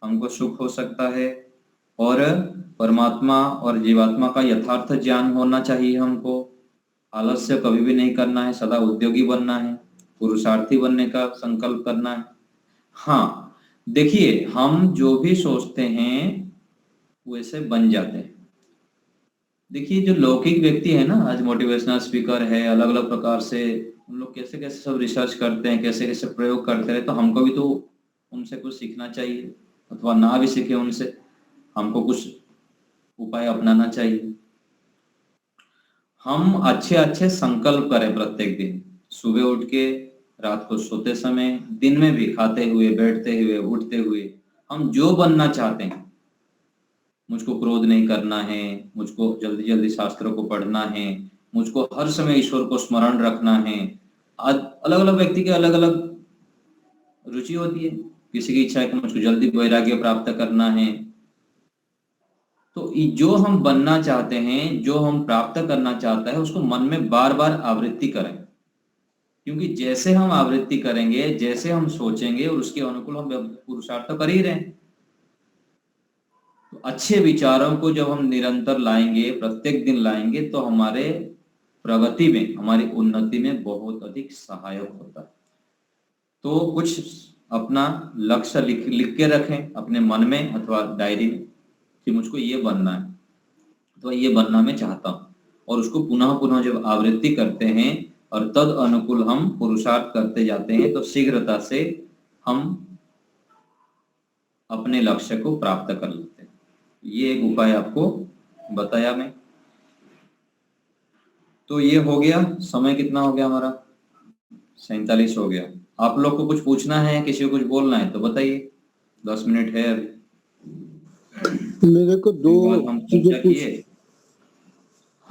हमको सुख हो सकता है, और परमात्मा और जीवात्मा का यथार्थ ज्ञान होना चाहिए। हमको आलस्य कभी भी नहीं करना है, सदा उद्योगी बनना है, पुरुषार्थी बनने का संकल्प करना है। हाँ, देखिए, हम जो भी सोचते हैं वैसे बन जाते हैं। देखिए, जो लौकिक व्यक्ति है ना, आज मोटिवेशनल स्पीकर है, अलग अलग प्रकार से उन लोग कैसे कैसे सब रिसर्च करते हैं, कैसे कैसे प्रयोग करते हैं, तो हमको भी तो उनसे कुछ सीखना चाहिए, अथवा ना भी सीखे उनसे, हमको कुछ उपाय अपनाना चाहिए। हम अच्छे अच्छे संकल्प करें प्रत्येक दिन, सुबह उठ के, रात को सोते समय, दिन में भी, खाते हुए, बैठते हुए, उठते हुए, हम जो बनना चाहते हैं। मुझको क्रोध नहीं करना है, मुझको जल्दी जल्दी शास्त्रों को पढ़ना है, मुझको हर समय ईश्वर को स्मरण रखना है। अलग अलग व्यक्ति के अलग अलग रुचि होती है। किसी की इच्छा है कि मुझको जल्दी वैराग्य प्राप्त करना है। तो जो हम बनना चाहते हैं, जो हम प्राप्त करना चाहता है, उसको मन में बार बार आवृत्ति करें, क्योंकि जैसे हम आवृत्ति करेंगे, जैसे हम सोचेंगे, और उसके अनुकूल हम पुरुषार्थ कर ही रहे हैं। तो अच्छे विचारों को जब हम निरंतर लाएंगे, प्रत्येक दिन लाएंगे, तो हमारे प्रगति में, हमारी उन्नति में बहुत अधिक सहायक होता है। तो कुछ अपना लक्ष्य लिख के रखें अपने मन में अथवा डायरी में कि मुझको ये बनना है अथवा ये बनना मैं चाहता हूँ, और उसको पुनः पुनः जब आवृत्ति करते हैं और तद अनुकूल हम पुरुषार्थ करते जाते हैं तो शीघ्रता से हम अपने लक्ष्य को प्राप्त कर लेते हैं। ये एक उपाय आपको बताया मैं। तो ये हो गया। समय कितना हो गया हमारा? 47 हो गया। आप लोग को कुछ पूछना है, किसी को कुछ बोलना है तो बताइए, 10 मिनट है अभी। मेरे को दो हम चीजें चर्चा किए।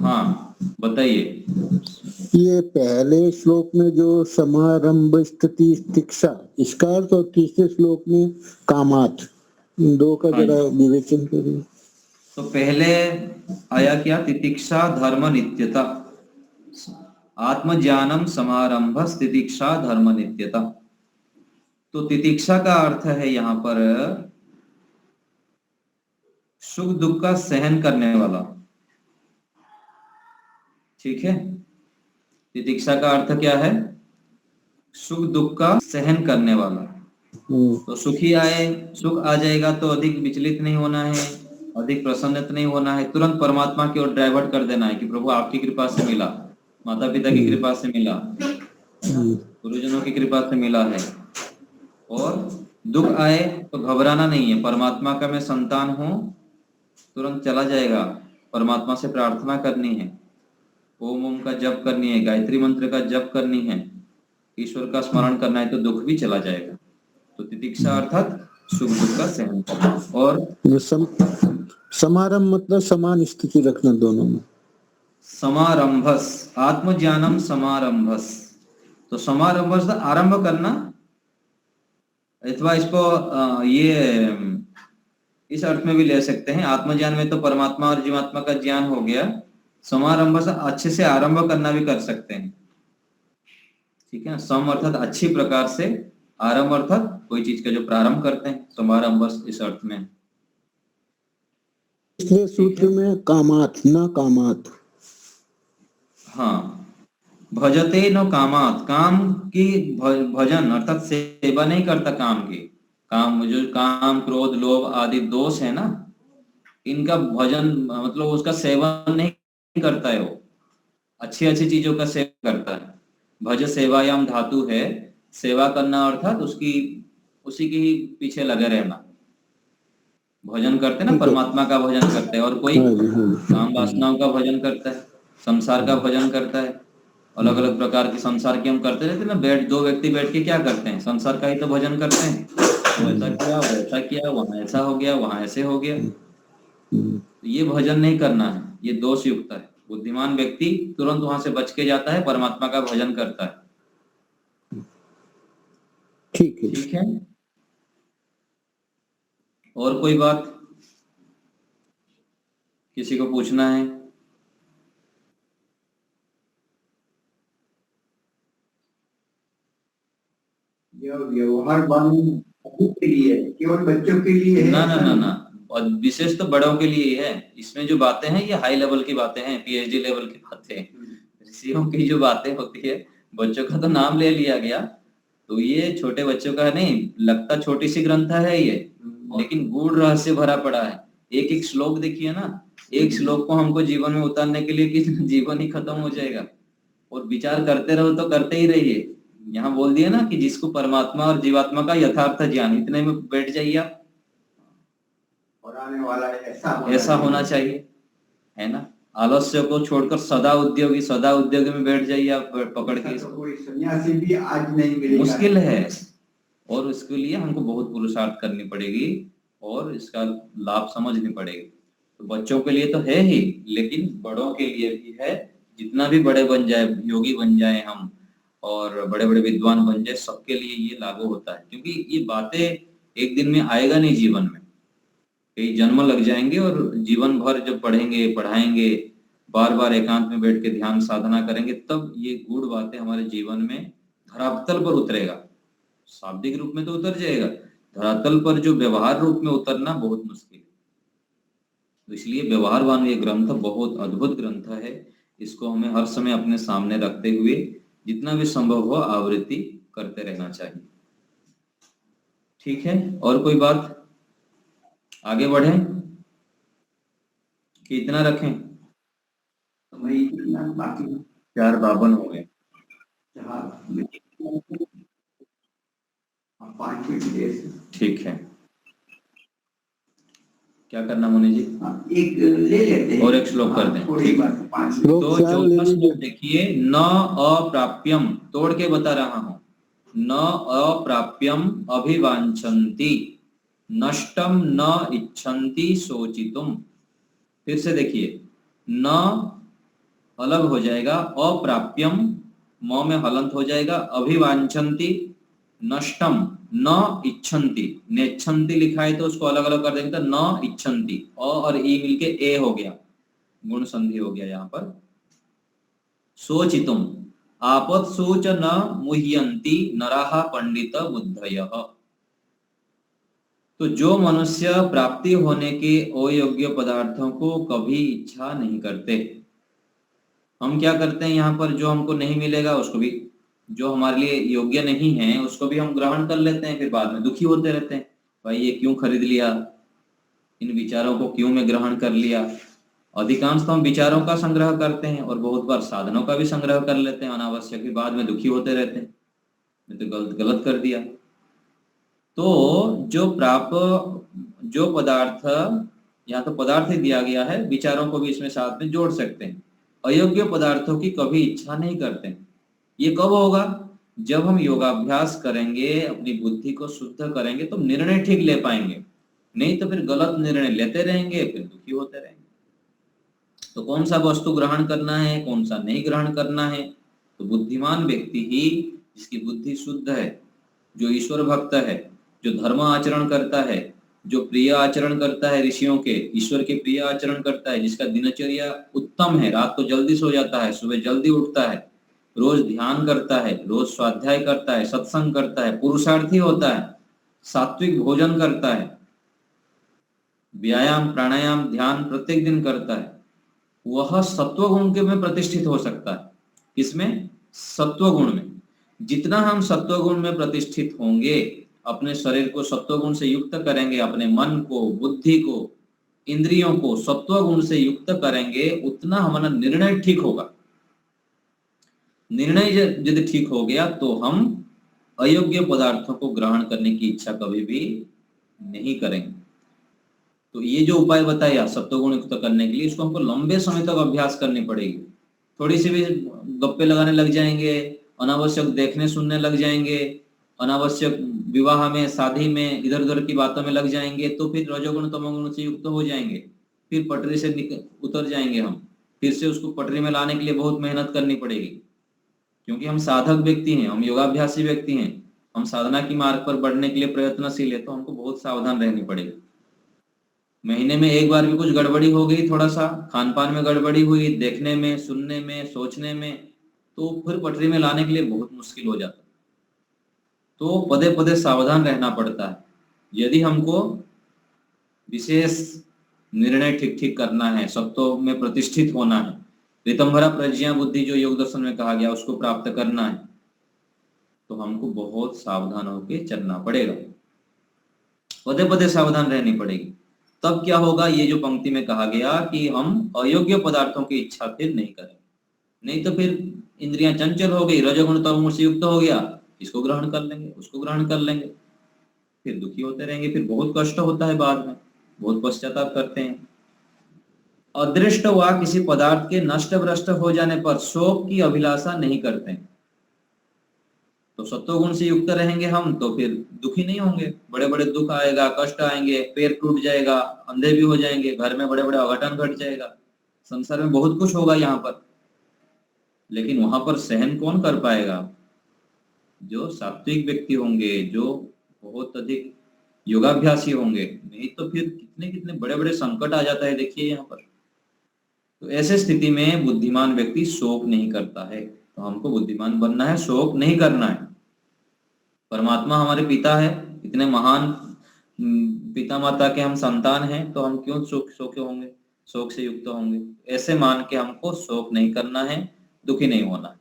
हाँ बताइए। ये पहले श्लोक में जो समारंभ स्थिति तितिक्षा इसका अर्थ, और तीसरे श्लोक में कामात, इन दो का हाँ। जरा विवेचन करिए। तो पहले आया क्या? तितिक्षा धर्म नित्यता, आत्मज्ञानम समारंभ तितिक्षा धर्म नित्यता। तो तितिक्षा का अर्थ है यहाँ पर सुख दुख का सहन करने वाला। ठीक है, तितिक्षा का अर्थ क्या है? सुख दुख का सहन करने वाला। तो सुखी आए, सुख आ जाएगा तो अधिक विचलित नहीं होना है, अधिक प्रसन्नित नहीं होना है, तुरंत परमात्मा की ओर डाइवर्ट कर देना है कि प्रभु आपकी कृपा से मिला, माता पिता की कृपा से मिला, गुरुजनों की कृपा से मिला है। और दुख आए तो घबराना नहीं है, परमात्मा का मैं संतान हूँ, तुरंत चला जाएगा। परमात्मा से प्रार्थना करनी है, ओम ओम का जप करनी है, गायत्री मंत्र का जप करनी है, ईश्वर का स्मरण करना है तो दुख भी चला जाएगा। तो तितिक्षा अर्थात सुख दुख का सहन करना। और समारंभ मतलब समान स्थिति रखना दोनों में। समारंभस, आत्मज्ञानम समारंभस। तो समारंभस आरंभ करना, अथवा इसको ये इस अर्थ में भी ले सकते हैं। आत्मज्ञान में तो परमात्मा और जीवात्मा का ज्ञान हो गया, समारंभ से अच्छे से आरंभ करना भी कर सकते हैं। ठीक है, सम अर्थात अच्छी प्रकार से, आरंभ अर्थात कोई चीज का जो प्रारंभ करते हैं, समारंभ इस अर्थ में। इसलिए सूत्र में कामात ना कामात। हाँ, भजते न कामात, काम की भजन अर्थात सेवा नहीं करता काम की। काम जो काम क्रोध लोभ आदि दोष है ना, इनका भजन मतलब उसका सेवन नहीं करता है। वो अच्छी अच्छी चीजों का सेवन करता है। भज सेवायाम धातु है, सेवा करना अर्थात उसकी उसी के ही पीछे लगे रहना। भजन करते ना, परमात्मा का भजन करते हैं, और कोई काम वासनाओं का भजन करता है, संसार का भजन करता है। अलग अलग प्रकार के संसार के हम करते रहते हैं ना। दो व्यक्ति बैठ के क्या करते हैं? संसार का ही तो भजन करते हैं। वैसा किया, वैसा किया, वहां ऐसा हो गया, वहां ऐसे हो गया। तो ये भजन नहीं करना है, ये दोष युक्त है। बुद्धिमान व्यक्ति तुरंत वहां से बच के जाता है, परमात्मा का भजन करता है। ठीक है, ठीक है। और कोई बात किसी को पूछना है? व्यवहार वाणी के लिए, केवल बच्चों के लिए है? ना ना ना ना, और विशेष तो बड़ों के लिए है। इसमें जो बातें हैं ये हाई लेवल की बातें हैं, पीएचडी लेवल की बातें हैं। ऋषियों की जो बातें होती है, बच्चों का तो नाम ले लिया गया, तो ये छोटे बच्चों का नहीं लगता। छोटी सी ग्रंथ है ये, लेकिन गूढ़ रहस्य भरा पड़ा है। एक एक श्लोक देखिए ना, एक श्लोक को हमको जीवन में उतारने के लिए कि जीवन ही खत्म हो जाएगा। और विचार करते रहो तो करते ही रहिए। यहाँ बोल दिया ना कि जिसको परमात्मा और जीवात्मा का यथार्थ ज्ञान, इतने में बैठ जाइए आप। और आने वाला ऐसा होना चाहिए, है ना। आलस्य को छोड़कर सदा उद्योगी में बैठ जाइए आप पकड़ के। तो कोई सन्यासी भी आज नहीं मिलेगा, मुश्किल है। और उसके लिए हमको बहुत पुरुषार्थ करनी पड़ेगी और इसका लाभ समझनी पड़ेगी। तो बच्चों के लिए तो है ही, लेकिन बड़ों के लिए भी है। जितना भी बड़े बन जाए, योगी बन जाए हम, और बड़े बड़े विद्वान बन जाए, सबके लिए ये लागू होता है। क्योंकि ये बातें एक दिन में आएगा नहीं जीवन में, कई जन्म लग जाएंगे। और जीवन भर जब पढ़ेंगे, पढ़ाएंगे, बार बार एकांत में बैठ के ध्यान साधना करेंगे, तब ये गूढ़ बातें हमारे जीवन में धरातल पर उतरेगा। शाब्दिक रूप में तो उतर जाएगा, धरातल पर जो व्यवहार रूप में उतरना बहुत मुश्किल है। तो इसलिए व्यवहारवान ये ग्रंथ बहुत अद्भुत ग्रंथ है। इसको हमें हर समय अपने सामने रखते हुए जितना भी संभव हो आवृत्ति करते रहना चाहिए। ठीक है, और कोई बात? आगे बढ़े कि इतना रखें? तो भाई कितना बाकी? 4:52 हो गए। 5 मिनट देर से। ठीक है, क्या करना मुनि जी? एक ले लेते हैं और एक श्लोक कर दें। थोड़ी बात 5 मिनट। श्लोक तो 4 ले चौथा लीजिए। श्लोक देखिए, न अप्राप्यम, तोड़ के बता रहा हूं, न अप्राप्यम अभिवांछन्ति, नष्टम न इच्छन्ति शोचितुम। फिर से देखिए, न अलग हो जाएगा, अप्राप्यम म में हलंत हो जाएगा, अभिवांछन्ति, नष्टम न इच्छन्ति, नेच्छन्ति लिखा है तो उसको अलग अलग कर देंगे तो न इच्छन्ति, अ और ई मिलके ए हो गया, गुण संधि हो गया यहाँ पर। सोचितुम, आपत्सु च न मुह्यन्ति नराः पंडित बुद्धयः। तो जो मनुष्य प्राप्ति होने के अयोग्य पदार्थों को कभी इच्छा नहीं करते, हम क्या करते हैं यहाँ पर, जो हमको नहीं मिलेगा उसको भी, जो हमारे लिए योग्य नहीं है उसको भी हम ग्रहण कर लेते हैं, फिर बाद में दुखी होते रहते हैं, भाई ये क्यों खरीद लिया, इन विचारों को क्यों मैं ग्रहण कर लिया। अधिकांश तो हम विचारों का संग्रह करते हैं और बहुत बार साधनों का भी संग्रह कर लेते हैं अनावश्यक, ही बाद में दुखी होते रहते हैं, मैं तो गलत कर दिया। तो जो पदार्थ, यहाँ तो पदार्थ ही दिया गया है, विचारों को भी इसमें साथ में जोड़ सकते हैं, अयोग्य पदार्थों की कभी इच्छा नहीं करते। ये कब होगा? जब हम योगाभ्यास करेंगे, अपनी बुद्धि को शुद्ध करेंगे तो निर्णय ठीक ले पाएंगे, नहीं तो फिर गलत निर्णय लेते रहेंगे, फिर दुखी होते रहेंगे। तो कौन सा वस्तु ग्रहण करना है, कौन सा नहीं ग्रहण करना है, तो बुद्धिमान व्यक्ति ही, जिसकी बुद्धि शुद्ध है, जो ईश्वर भक्त है, जो धर्म आचरण करता है, जो प्रिय आचरण करता है ऋषियों के, ईश्वर के प्रिय आचरण करता है, जिसका दिनचर्या उत्तम है, रात को जल्दी सो जाता है, सुबह जल्दी उठता है, रोज ध्यान करता है, रोज स्वाध्याय करता है, सत्संग करता है, पुरुषार्थी होता है, सात्विक भोजन करता है, व्यायाम प्राणायाम ध्यान प्रत्येक दिन करता है, वह सत्वगुण के में प्रतिष्ठित हो सकता है। किसमें? सत्वगुण में। जितना हम सत्वगुण में प्रतिष्ठित होंगे, अपने शरीर को सत्वगुण से युक्त करेंगे, अपने मन को, बुद्धि को, इंद्रियों को सत्वगुण से युक्त करेंगे, उतना हमारा निर्णय ठीक होगा। निर्णय यदि ठीक हो गया तो हम अयोग्य पदार्थों को ग्रहण करने की इच्छा कभी भी नहीं करेंगे। तो ये जो उपाय बताया सत्वगुण युक्त करने के लिए, इसको हमको लंबे समय तक अभ्यास करनी पड़ेगी। थोड़ी सी भी गप्पे लगाने लग जाएंगे, अनावश्यक देखने सुनने लग जाएंगे, अनावश्यक विवाह में, शादी में, इधर उधर की बातों में लग जाएंगे, तो फिर रजोगुण तमोगुण से युक्त हो जाएंगे, फिर पटरी से उतर जाएंगे हम, फिर से उसको पटरी में लाने के लिए बहुत मेहनत करनी पड़ेगी, क्योंकि हम साधक व्यक्ति हैं, हम योगाभ्यासी व्यक्ति हैं, हम साधना की मार्ग पर बढ़ने के लिए प्रयत्नशील है, तो हमको बहुत सावधान रहनी पड़ेगी। महीने में एक बार भी कुछ गड़बड़ी हो गई, थोड़ा सा खान पान में गड़बड़ी हुई, देखने में, सुनने में, सोचने में, तो फिर पटरी में लाने के लिए बहुत मुश्किल हो जाता है। तो पदे पदे सावधान रहना पड़ता है। यदि हमको विशेष निर्णय ठीक ठीक करना है, सत्व में प्रतिष्ठित होना है, ऋतंभरा प्रज्ञा बुद्धि जो योग दर्शन में कहा गया उसको प्राप्त करना है, तो हमको बहुत सावधान होकर चलना पड़ेगा, पदे पदे सावधान रहनी पड़ेगी। तब क्या होगा? ये जो पंक्ति में कहा गया कि हम अयोग्य पदार्थों की इच्छा फिर नहीं करें, नहीं तो फिर इंद्रियां चंचल हो गई, रजोगुण तमोगुण से युक्त हो गया, इसको ग्रहण कर लेंगे, उसको ग्रहण कर लेंगे, फिर दुखी होते रहेंगे, फिर बहुत कष्ट होता है, बाद में बहुत पश्चाताप करते हैं। अदृष्ट व किसी पदार्थ के नष्ट भ्रष्ट हो जाने पर शोक की अभिलाषा नहीं करते हैं। तो सत्वगुण से युक्त रहेंगे हम तो फिर दुखी नहीं होंगे, बड़े बड़े दुख आएगा, कष्ट आएंगे, पैर टूट जाएगा, अंधे भी हो जाएंगे, घर में बड़े बड़े अघटन घट जाएगा, संसार में बहुत कुछ होगा यहाँ पर, लेकिन वहां पर सहन कौन कर पाएगा? जो सात्विक व्यक्ति होंगे, जो बहुत अधिक योगाभ्यासी होंगे, नहीं तो फिर कितने कितने बड़े बड़े संकट आ जाता है, देखिए यहाँ पर। तो ऐसे स्थिति में बुद्धिमान व्यक्ति शोक नहीं करता है। तो हमको बुद्धिमान बनना है, शोक नहीं करना है। परमात्मा हमारे पिता है, इतने महान पिता माता के हम संतान हैं, तो हम क्यों शोक होंगे, शोक से युक्त होंगे? ऐसे मान के हमको शोक नहीं करना है, दुखी नहीं होना है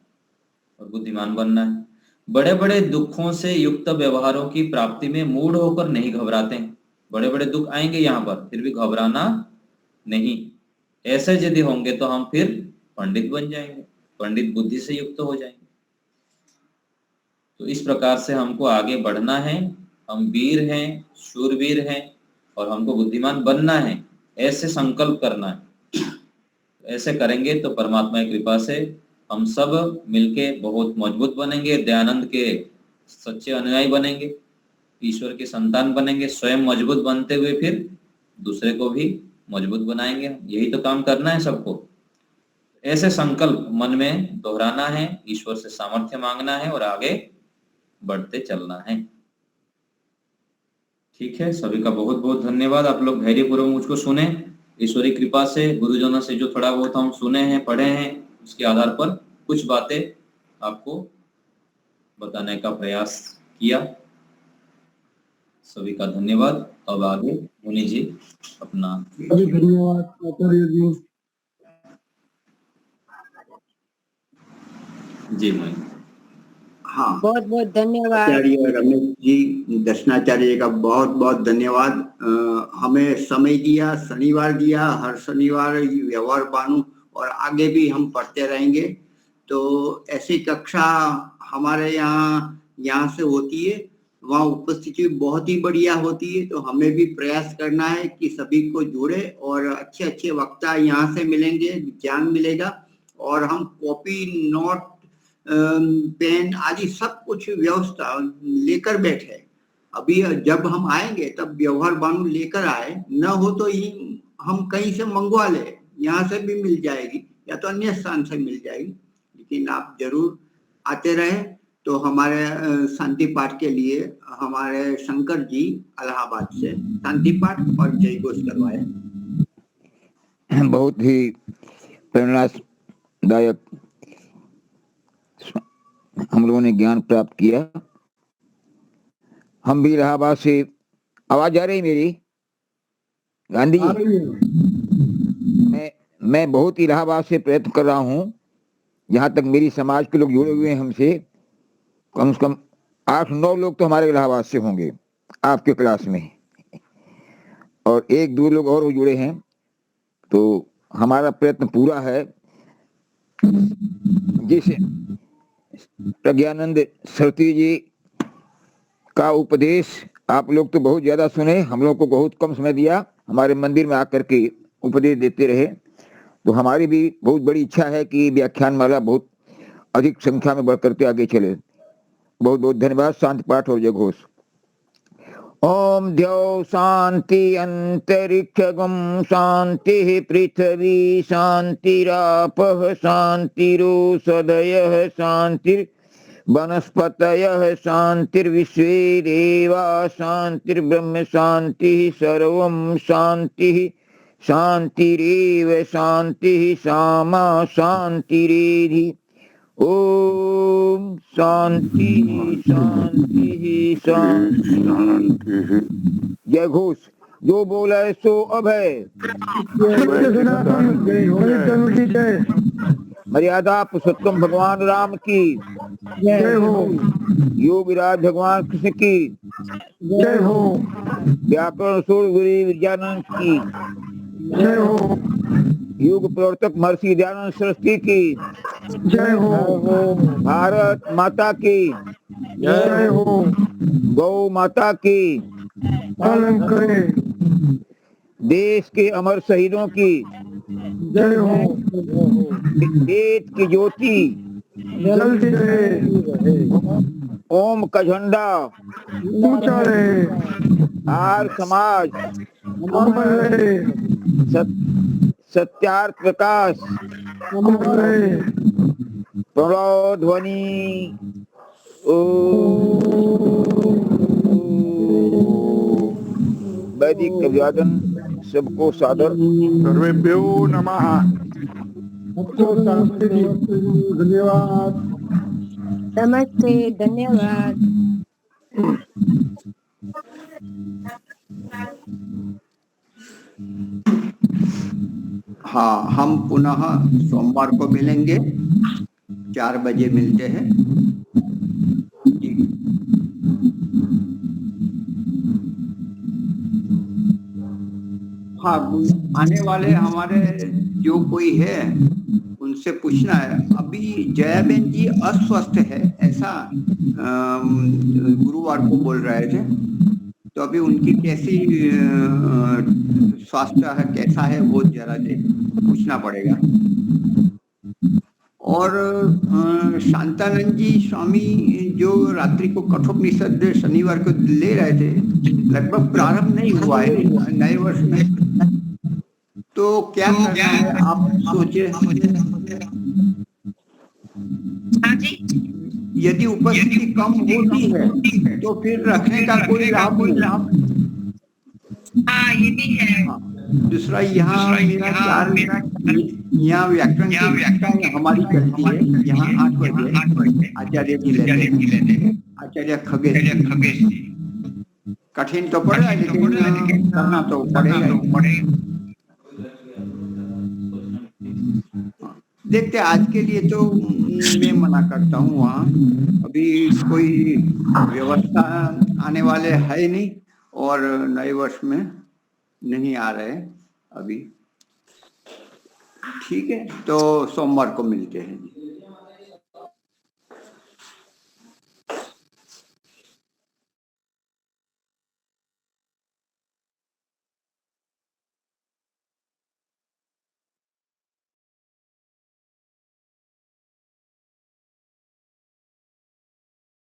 और बुद्धिमान बनना है। बड़े बड़े दुखों से युक्त व्यवहारों की प्राप्ति में मूढ़ होकर नहीं घबराते हैं। बड़े बड़े दुख आएंगे यहाँ पर, फिर भी घबराना नहीं। ऐसे यदि होंगे तो हम फिर पंडित बन जाएंगे, पंडित बुद्धि से युक्त हो जाएंगे। तो इस प्रकार से हमको आगे बढ़ना है। हम वीर हैं, शूरवीर हैं और हमको बुद्धिमान बनना है, ऐसे संकल्प करना है। ऐसे करेंगे तो परमात्मा की कृपा से हम सब मिलके बहुत मजबूत बनेंगे, दयानंद के सच्चे अनुयायी बनेंगे, ईश्वर के संतान बनेंगे। स्वयं मजबूत बनते हुए फिर दूसरे को भी मजबूत बनाएंगे। यही तो काम करना है सबको। ऐसे संकल्प मन में दोहराना है, ईश्वर से सामर्थ्य मांगना है और आगे बढ़ते चलना है। ठीक है, सभी का बहुत बहुत धन्यवाद। आप लोग धैर्यपूर्वक मुझको सुने। ईश्वरी कृपा से गुरुजनों से जो थोड़ा बहुत हम सुने हैं, पढ़े हैं, उसके आधार पर कुछ बातें आपको बताने का प्रयास किया। सभी का धन्यवाद। अब आगे मुनि जी अपना। धन्यवाद आचार्य जी। जी मुनि। हाँ, बहुत बहुत धन्यवाद। आचार्य रमेश जी, दर्शनाचार्य का बहुत बहुत धन्यवाद। हमें समय दिया, शनिवार दिया, हर शनिवार व्यवहार बानु, और आगे भी हम पढ़ते रहेंगे। तो ऐसी कक्षा हमारे यहाँ से होती है, वहाँ उपस्थिति बहुत ही बढ़िया होती है। तो हमें भी प्रयास करना है कि सभी को जोड़े, और अच्छे अच्छे वक्ता यहाँ से मिलेंगे, ज्ञान मिलेगा, और हम कॉपी, नोट, पेन आदि सब कुछ व्यवस्था लेकर बैठे। अभी जब हम आएंगे तब व्यवहार बानु लेकर आए, न हो तो ही हम कहीं से मंगवा ले, यहाँ से भी मिल जाएगी या तो अन्य स्थान से मिल जाएगी। लेकिन आप जरूर आते रहे। तो हमारे शांति पाठ के लिए हमारे शंकर जी इलाहाबाद से शांति पाठ और जय घोष करवाए। बहुत ही प्रेरणादायक हम लोगों ने ज्ञान प्राप्त किया। हम भी इलाहाबाद से, आवाज आ रही मेरी गांधी जी? मैं बहुत इलाहाबाद से प्रयत्न कर रहा हूँ। जहाँ तक मेरी समाज के लोग जुड़े हुए हैं हमसे, कम से कम 8-9 लोग तो हमारे इलाहाबाद से होंगे आपके क्लास में, और 1-2 लोग और जुड़े हैं। तो हमारा प्रयत्न पूरा है। जिस प्रज्ञानंद सरस्वती जी का उपदेश आप लोग तो बहुत ज्यादा सुने, हम लोग को बहुत कम समय दिया, हमारे मंदिर में आकर के उपदेश देते रहे। तो हमारी भी बहुत बड़ी इच्छा है कि व्याख्यान माला बहुत अधिक संख्या में बढ़ करके आगे चले। बहुत बहुत धन्यवाद। शांति पाठ और जय घोष। ओम द्यौ शांति अंतरिक्षगम शांति पृथ्वी शांतिरापः शांतिरोषधयः शांतिर वनस्पतयः शांतिर्विश्वे देवा शांतिर्ब्रह्म शांतिः सर्वं शांतिः शांतिरेव शांतिः सामा शांतिरेधि। ओम शांति शांति शांति। जय घोष। जो बोला है सो अभय। मर्यादा पुरुषोत्तम भगवान राम की जय हो। योगीराज भगवान कृष्ण की जय हो। व्याकरण सूर्य गुरु विद्यानंद की जय हो। युग प्रवर्तक महर्षि दयानंद सरस्वती की जय हो। भारत माता की जय हो। गौ माता की पालन करें। देश के अमर शहीदों की जय हो। वेद की ज्योति जलती रहे। ओम का झंडा ऊंचा रहे। आर्य समाज अमर रहे। सत्यार्थ प्रकाश अमर रहे। प्रणव ध्वनि वैदिक अभिवादन सबको सादर। सर्वेभ्यो नमः। धन्यवाद। नमस्ते, धन्यवाद। हाँ, हम पुनः सोमवार को मिलेंगे, 4 बजे मिलते हैं। हाँ, आने वाले हमारे जो कोई है उनसे पूछना है। अभी जयाबेन जी अस्वस्थ है ऐसा गुरुवार को बोल रहे थे, तो अभी उनकी कैसी स्वास्थ्य है, कैसा है, वो जरा पूछना पड़ेगा। और शांतानंद जी स्वामी जो रात्रि को कठोपनिषद शनिवार को ले रहे थे, लगभग प्रारंभ नहीं हुआ है नए वर्ष में, तो क्या करना है आप सोचे। यदि उपस्थिति कम होती है तो फिर रखने का कोई लाभ नहीं। हाँ, ये भी है। दूसरा यहाँ व्याकरण की हमारी गलती है। यहाँ 8 बजे आचार्य जी लेते, आचार्य खगेश। कठिन तो पड़ेगा लेकिन करना तो पड़ेगा। देखते आज के लिए तो मैं मना करता हूँ। वहाँ अभी कोई व्यवस्था आने वाले है नहीं और नए वर्ष में नहीं आ रहे अभी। ठीक है, तो सोमवार को मिलते हैं।